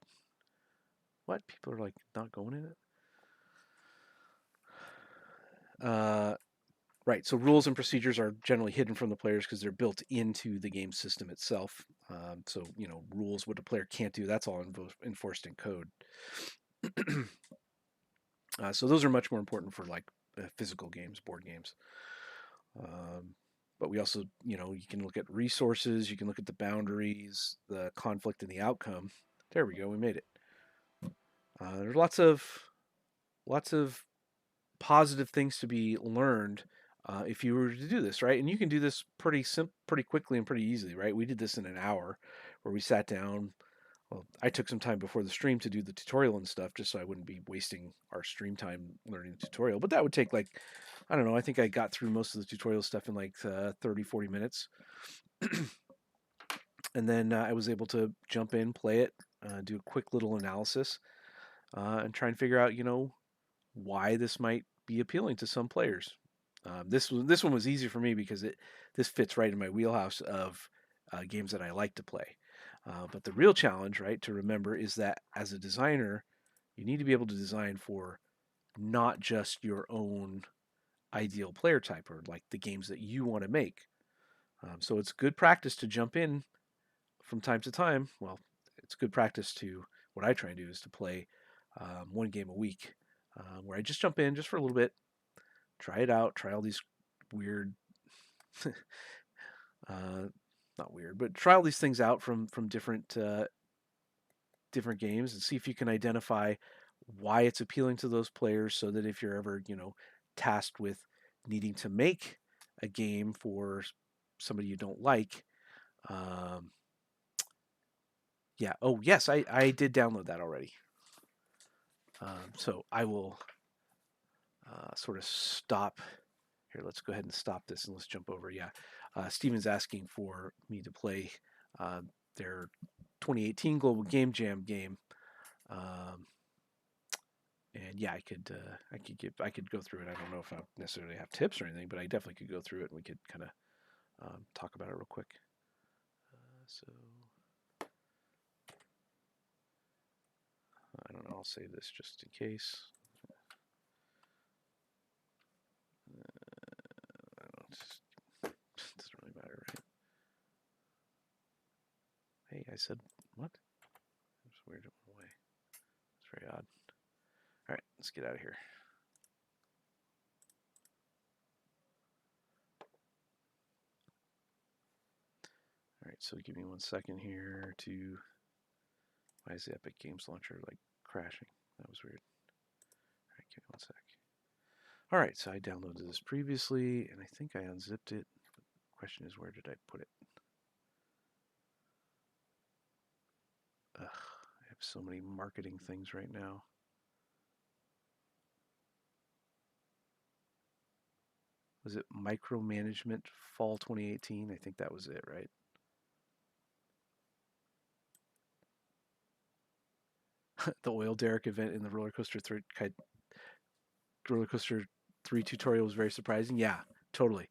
What? People are like not going in it? Right. So rules and procedures are generally hidden from the players because they're built into the game system itself. So rules, what a player can't do, that's all enforced in code. So those are much more important for like physical games, board games. But we also, you can look at resources, you can look at the boundaries, the conflict, and the outcome. There we go. We made it. There's lots of positive things to be learned if you were to do this, right? And you can do this pretty quickly and pretty easily, right? We did this in an hour, where we sat down. Well, I took some time before the stream to do the tutorial and stuff, just so I wouldn't be wasting our stream time learning the tutorial. But that would take like, I don't know, I think I got through most of the tutorial stuff in like 30, 40 minutes. And then I was able to jump in, play it, do a quick little analysis, and try and figure out, why this might be appealing to some players. This one was easy for me because this fits right in my wheelhouse of games that I like to play. But the real challenge, right, to remember is that as a designer, you need to be able to design for not just your own ideal player type or like the games that you want to make. So it's good practice to jump in from time to time. Well, it's good practice to what I try and do is to play one game a week, where I just jump in just for a little bit, try it out, try all these weird, uh, not weird, but try all these things out from different games and see if you can identify why it's appealing to those players, so that if you're ever tasked with needing to make a game for somebody you don't like, um, yeah. Oh yes, I did download that already. So I will sort of stop here. Let's go ahead and stop this and let's jump over. Yeah, Steven's asking for me to play uh, their 2018 Global Game Jam game, um, and yeah, I could go through it. I don't know if I necessarily have tips or anything, but I definitely could go through it and we could kind of talk about it real quick. So I don't know. I'll save this just in case. I don't know, it doesn't really matter, right? Hey, I said what? It's weird. It went away. It's very odd. All right, let's get out of here. All right, so give me 1 second here to. Why is the Epic Games Launcher like crashing? That was weird. All right, give me 1 sec. All right, so I downloaded this previously, and I think I unzipped it. The question is, where did I put it? Ugh, I have so many marketing things right now. Was it Micromanagement Fall 2018? I think that was it, right? The oil derrick event in the roller coaster 3 tutorial was very surprising. Yeah, totally.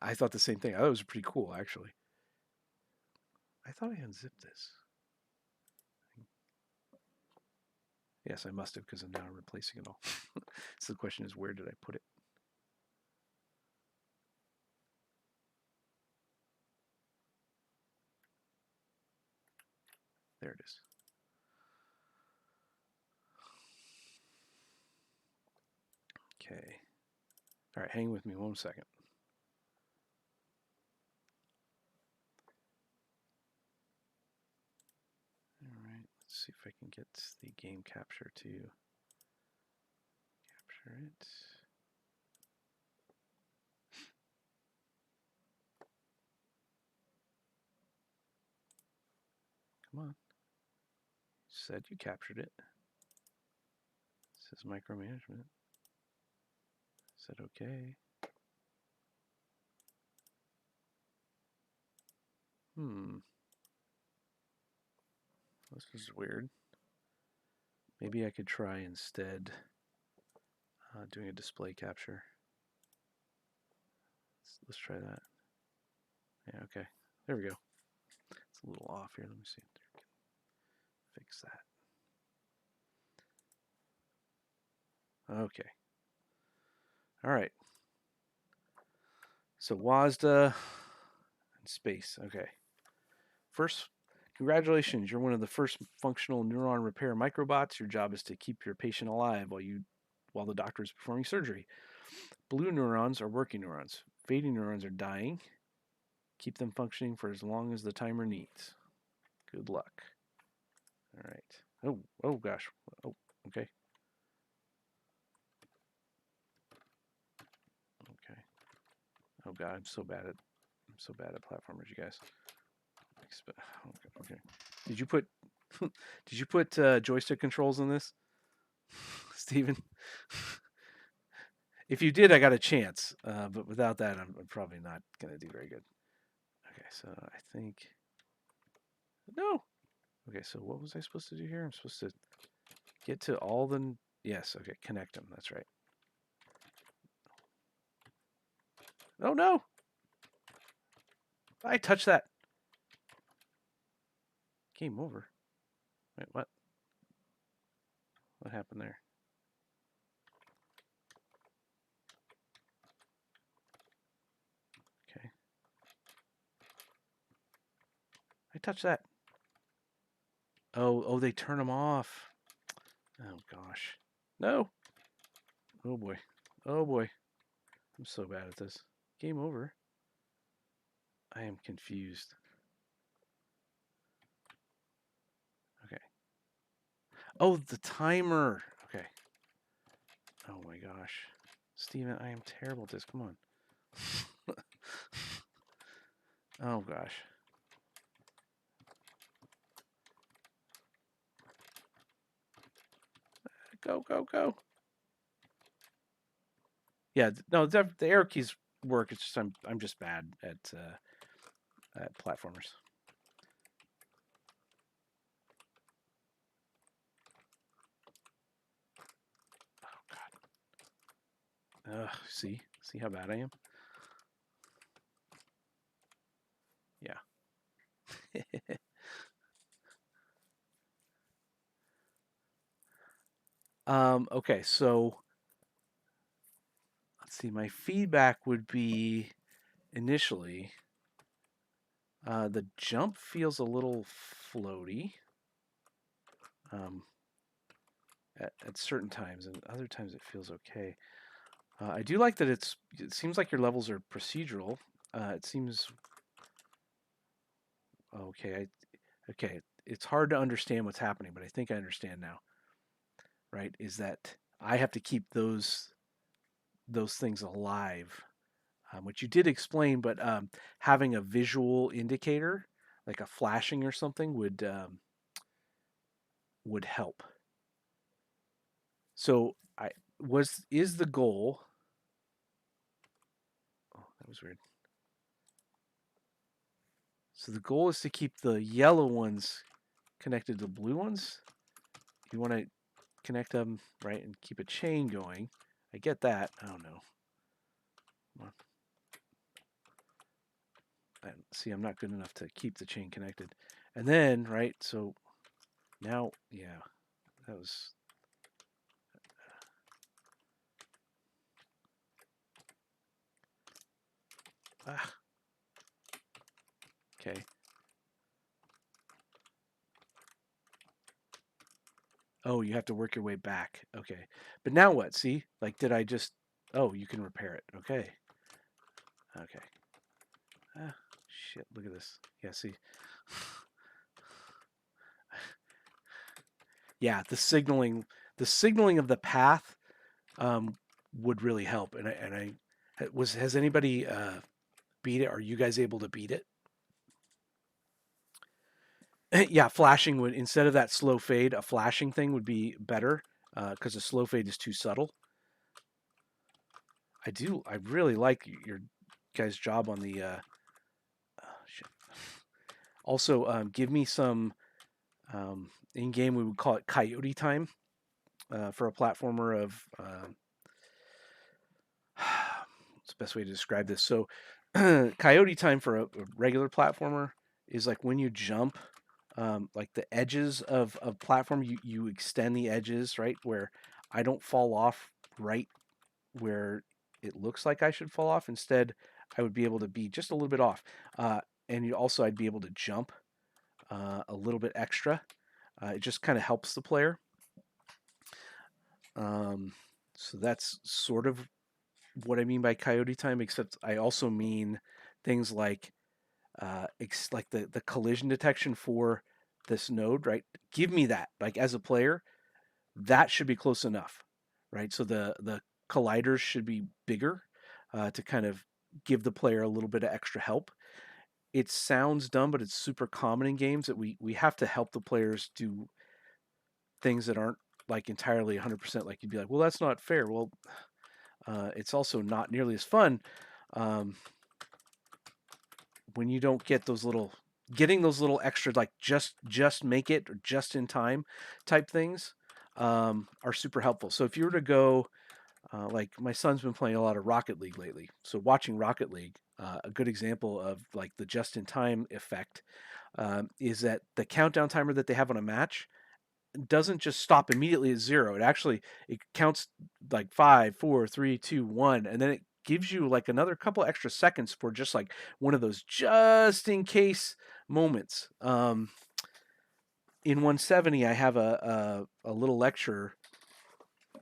I thought the same thing. I thought it was pretty cool, actually. I thought I unzipped this. Yes, I must have, because I'm now replacing it all. So the question is, where did I put it? There it is. Okay. All right, hang with me 1 second. All right, let's see if I can get the game capture to capture it. Come on. You said you captured it. It says micromanagement. I said okay. This is weird. Maybe I could try instead doing a display capture. Let's try that. Yeah, okay. There we go. It's a little off here. Let me see if I can fix that. Okay. All right. So WASDA and space. Okay. First, congratulations. You're one of the first functional neuron repair microbots. Your job is to keep your patient alive while the doctor is performing surgery. Blue neurons are working neurons. Fading neurons are dying. Keep them functioning for as long as the timer needs. Good luck. All right. Oh gosh. Oh, okay. Okay. Oh god, I'm so bad at platformers, you guys. Okay. Did you put joystick controls in this, Steven? If you did, I got a chance. But without that, I'm probably not gonna do very good. Okay, so I think no. Okay, so what was I supposed to do here? I'm supposed to get to all the yes. Okay, connect them. That's right. Oh no! I touched that. Game over. Wait, what? What happened there? Okay. I touched that. Oh, they turn them off. Oh gosh. No. Oh boy. Oh boy. I'm so bad at this. Game over. I am confused. Okay. Oh, the timer. Okay. Oh my gosh. Steven, I am terrible at this. Come on. Oh gosh. Go, go, go. Yeah, no, the arrow keys work. It's just I'm just bad at platformers. Oh god. See how bad I am? Yeah. Okay, so let's see. My feedback would be initially the jump feels a little floaty um, at certain times, and other times it feels okay. I do like that it seems like your levels are procedural. It seems okay. Okay, it's hard to understand what's happening, but I think I understand now. Right? Is that I have to keep those things alive, which you did explain, but having a visual indicator like a flashing or something would help. So I was is the goal. Oh, that was weird. So the goal is to keep the yellow ones connected to the blue ones. You want to connect them right and keep a chain going. I get that. I don't know. See, I'm not good enough to keep the chain connected. And then, right, so now, yeah, that was, ah, okay. Oh, you have to work your way back. Okay. But now what? See? Like, did I just, oh, you can repair it. Okay. Okay. Ah, shit, look at this. Yeah, see? Yeah, the signaling of the path um, would really help. Has anybody beat it? Are you guys able to beat it? Yeah, flashing would instead of that slow fade, a flashing thing would be better because a slow fade is too subtle. I really like your guys' job on the. Shit. Also, give me some in game. We would call it coyote time for a platformer of. What's the best way to describe this? So, coyote time for a regular platformer is like when you jump, like the edges of platform, you extend the edges right where I don't fall off right where it looks like I should fall off. Instead, I would be able to be just a little bit off, and I'd be able to jump a little bit extra. It just kind of helps the player. Um, so that's sort of what I mean by coyote time, except I also mean things like like the collision detection for this node, right? Give me that. Like as a player, that should be close enough, right? So the colliders should be bigger to kind of give the player a little bit of extra help. It sounds dumb, but it's super common in games that we have to help the players do things that aren't like entirely 100%. Like you'd be like, well, that's not fair. Well, it's also not nearly as fun um, when you don't get those little getting those little extra like just make it or just in time type things are super helpful. So if you were to go like my son's been playing a lot of Rocket League lately, so watching Rocket League, a good example of like the just in time effect is that the countdown timer that they have on a match doesn't just stop immediately at zero. It counts like 5, 4, 3, 2, 1, and then it gives you like another couple extra seconds for just like one of those just in case moments. In 170, I have a little lecture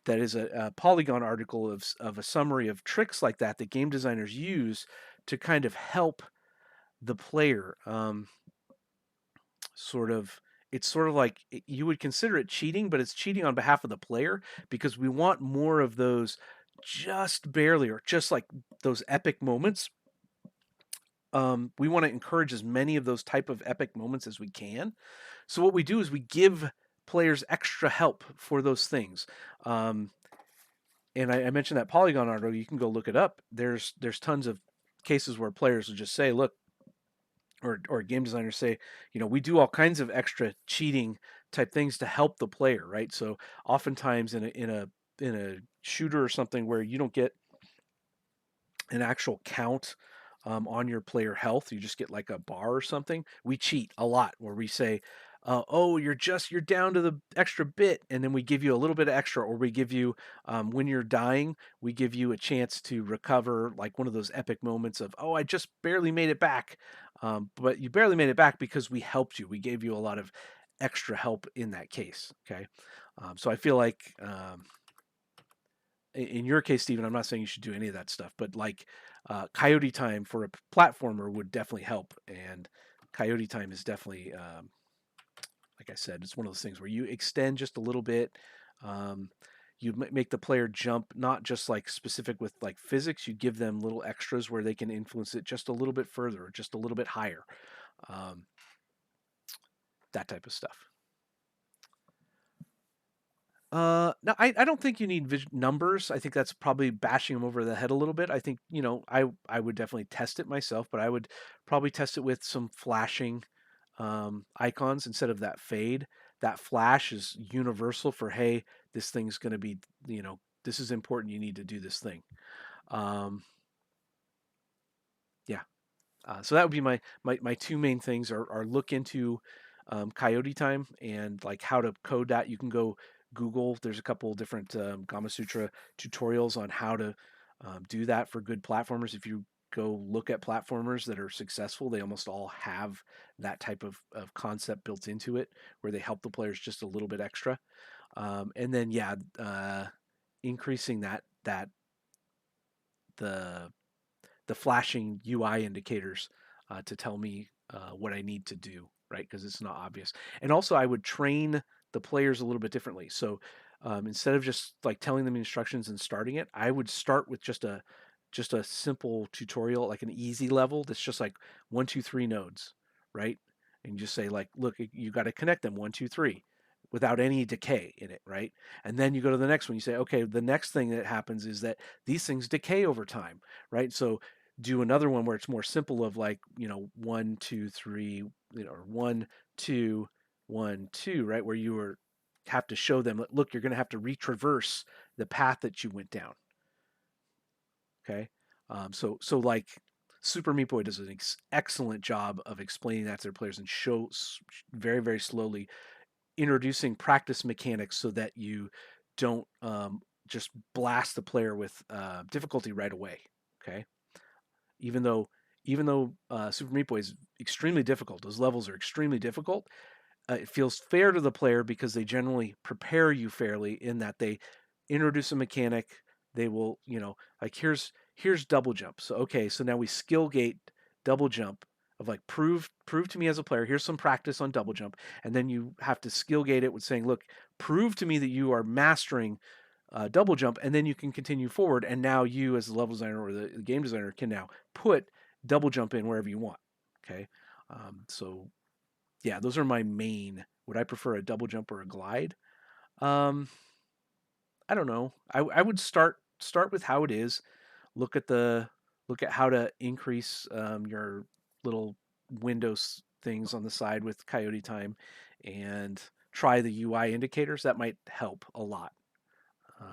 that is a Polygon article of a summary of tricks like that game designers use to kind of help the player. Sort of it's sort of like you would consider it cheating, but it's cheating on behalf of the player because we want more of those just barely or just like those epic moments. We want to encourage as many of those type of epic moments as we can. So what we do is we give players extra help for those things. Um, and I mentioned that Polygon article. You can go look it up. There's tons of cases where players will just say, "Look," or game designers say, we do all kinds of extra cheating type things to help the player, right? So oftentimes in a shooter or something where you don't get an actual count on your player health. You just get like a bar or something. We cheat a lot where we say, "Oh, you're down to the extra bit," and then we give you a little bit of extra, or we give you when you're dying, we give you a chance to recover, like one of those epic moments of, "Oh, I just barely made it back," but you barely made it back because we helped you. We gave you a lot of extra help in that case. Okay, so I feel like in your case, Steven, I'm not saying you should do any of that stuff, but like Coyote Time for a platformer would definitely help. And Coyote Time is definitely, like I said, it's one of those things where you extend just a little bit. Um, you make the player jump, not just like specific with like physics. You give them little extras where they can influence it just a little bit further, or just a little bit higher. Um, that type of stuff. No, I don't think you need numbers. I think that's probably bashing them over the head a little bit. I think, I would definitely test it myself, but I would probably test it with some flashing icons instead of that fade. That flash is universal for, hey, this thing's going to be, this is important. You need to do this thing. Um, yeah. So that would be my two main things are look into Coyote Time and like how to code that. You can go Google. There's a couple different Gama Sutra tutorials on how to do that for good platformers. If you go look at platformers that are successful, they almost all have that type of concept built into it where they help the players just a little bit extra. And then yeah, increasing that the the flashing UI indicators to tell me what I need to do, right? Because it's not obvious. And also, I would train the players a little bit differently. So instead of just like telling them instructions and starting it, I would start with just a simple tutorial, like an easy level that's just like 1, 2, 3 nodes, right? And you just say like, look, you got to connect them 1, 2, 3 without any decay in it, right? And then you go to the next one. You say, okay, the next thing that happens is that these things decay over time, right? So do another one where it's more simple of like 1, 2, 3, or 1, 2, 1, 2, right, where you have to show them, look, you're going to have to retraverse the path that you went down. Okay, so like Super Meat Boy does an excellent job of explaining that to their players and show very very slowly introducing practice mechanics so that you don't just blast the player with difficulty right away. Okay, even though Super Meat Boy is extremely difficult, those levels are extremely difficult. It feels fair to the player because they generally prepare you fairly in that they introduce a mechanic. They will, like here's double jump. So okay, so now we skill gate double jump of like prove to me as a player. Here's some practice on double jump, and then you have to skill gate it with saying, look, prove to me that you are mastering double jump, and then you can continue forward. And now you, as the level designer or the game designer, can now put double jump in wherever you want. Okay, so yeah, those are my main. Would I prefer a double jump or a glide? Um, I don't know. I would start with how it is. Look at the look at how to increase your little Windows things on the side with Coyote Time, and try the UI indicators. That might help a lot.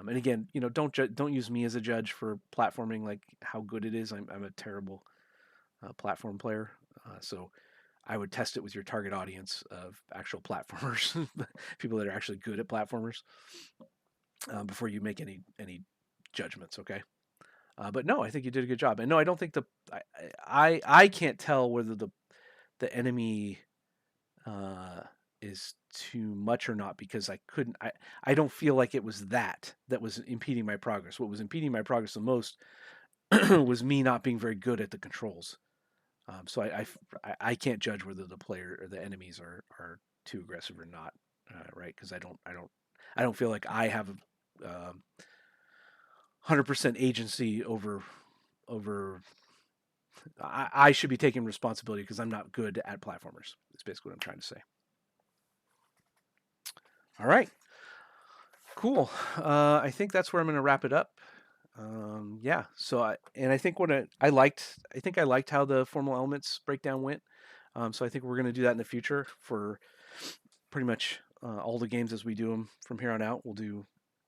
And again, don't use me as a judge for platforming, like how good it is. I'm a terrible platform player, so I would test it with your target audience of actual platformers, people that are actually good at platformers, before you make any judgments. Okay, but no, I think you did a good job. And no, I don't think I can't tell whether the enemy uh, is too much or not because I don't feel like it was that was impeding my progress. What was impeding my progress the most was me not being very good at the controls. So I can't judge whether the player or the enemies are too aggressive or not, right? Because I don't feel like I have 100% agency over. I should be taking responsibility because I'm not good at platformers. That's basically what I'm trying to say. All right, cool. I think that's where I'm going to wrap it up. Yeah. I think I liked how the formal elements breakdown went. So I think we're going to do that in the future for pretty much all the games as we do them from here on out.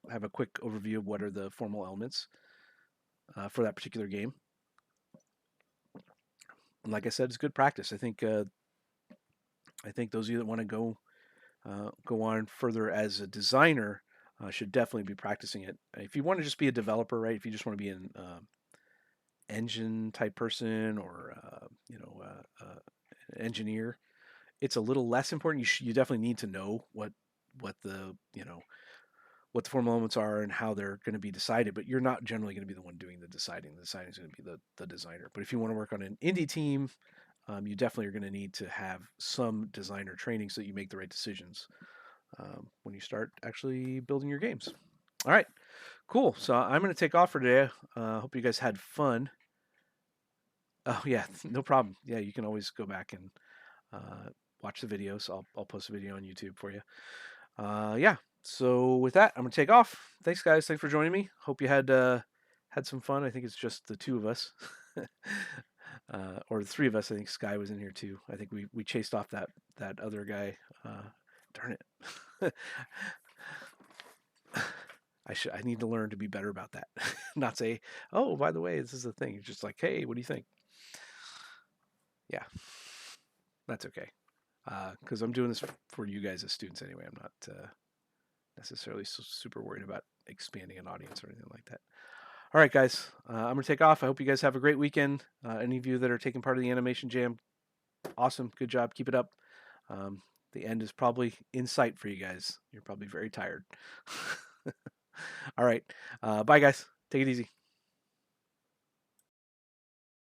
Have a quick overview of what are the formal elements for that particular game. And like I said, it's good practice. I think those of you that want to go on further as a designer should definitely be practicing it. If you want to just be a developer, right? If you just want to be an engine type person or engineer, it's a little less important. You definitely need to know what the what the formal elements are and how they're going to be decided. But you're not generally going to be the one doing the deciding. The deciding is going to be the designer. But if you want to work on an indie team, you definitely are going to need to have some designer training so that you make the right decisions when you start actually building your games. All right, cool. So I'm going to take off for today. Hope you guys had fun. Oh yeah, no problem. Yeah, you can always go back and watch the videos. I'll post a video on YouTube for you. Yeah. So with that, I'm gonna take off. Thanks, guys. Thanks for joining me. Hope you had some fun. I think it's just the two of us, or the three of us. I think Sky was in here too. I think we chased off that other guy. Darn it. I need to learn to be better about that. Not say, oh, by the way, this is a thing. It's just like, hey, what do you think? Yeah, that's okay. Because I'm doing this for you guys as students anyway. I'm not necessarily super worried about expanding an audience or anything like that. All right, guys, I'm going to take off. I hope you guys have a great weekend. Any of you that are taking part of the animation jam, awesome. Good job. Keep it up. Um, the end is probably in sight for you guys. You're probably very tired. All right. Bye, guys. Take it easy.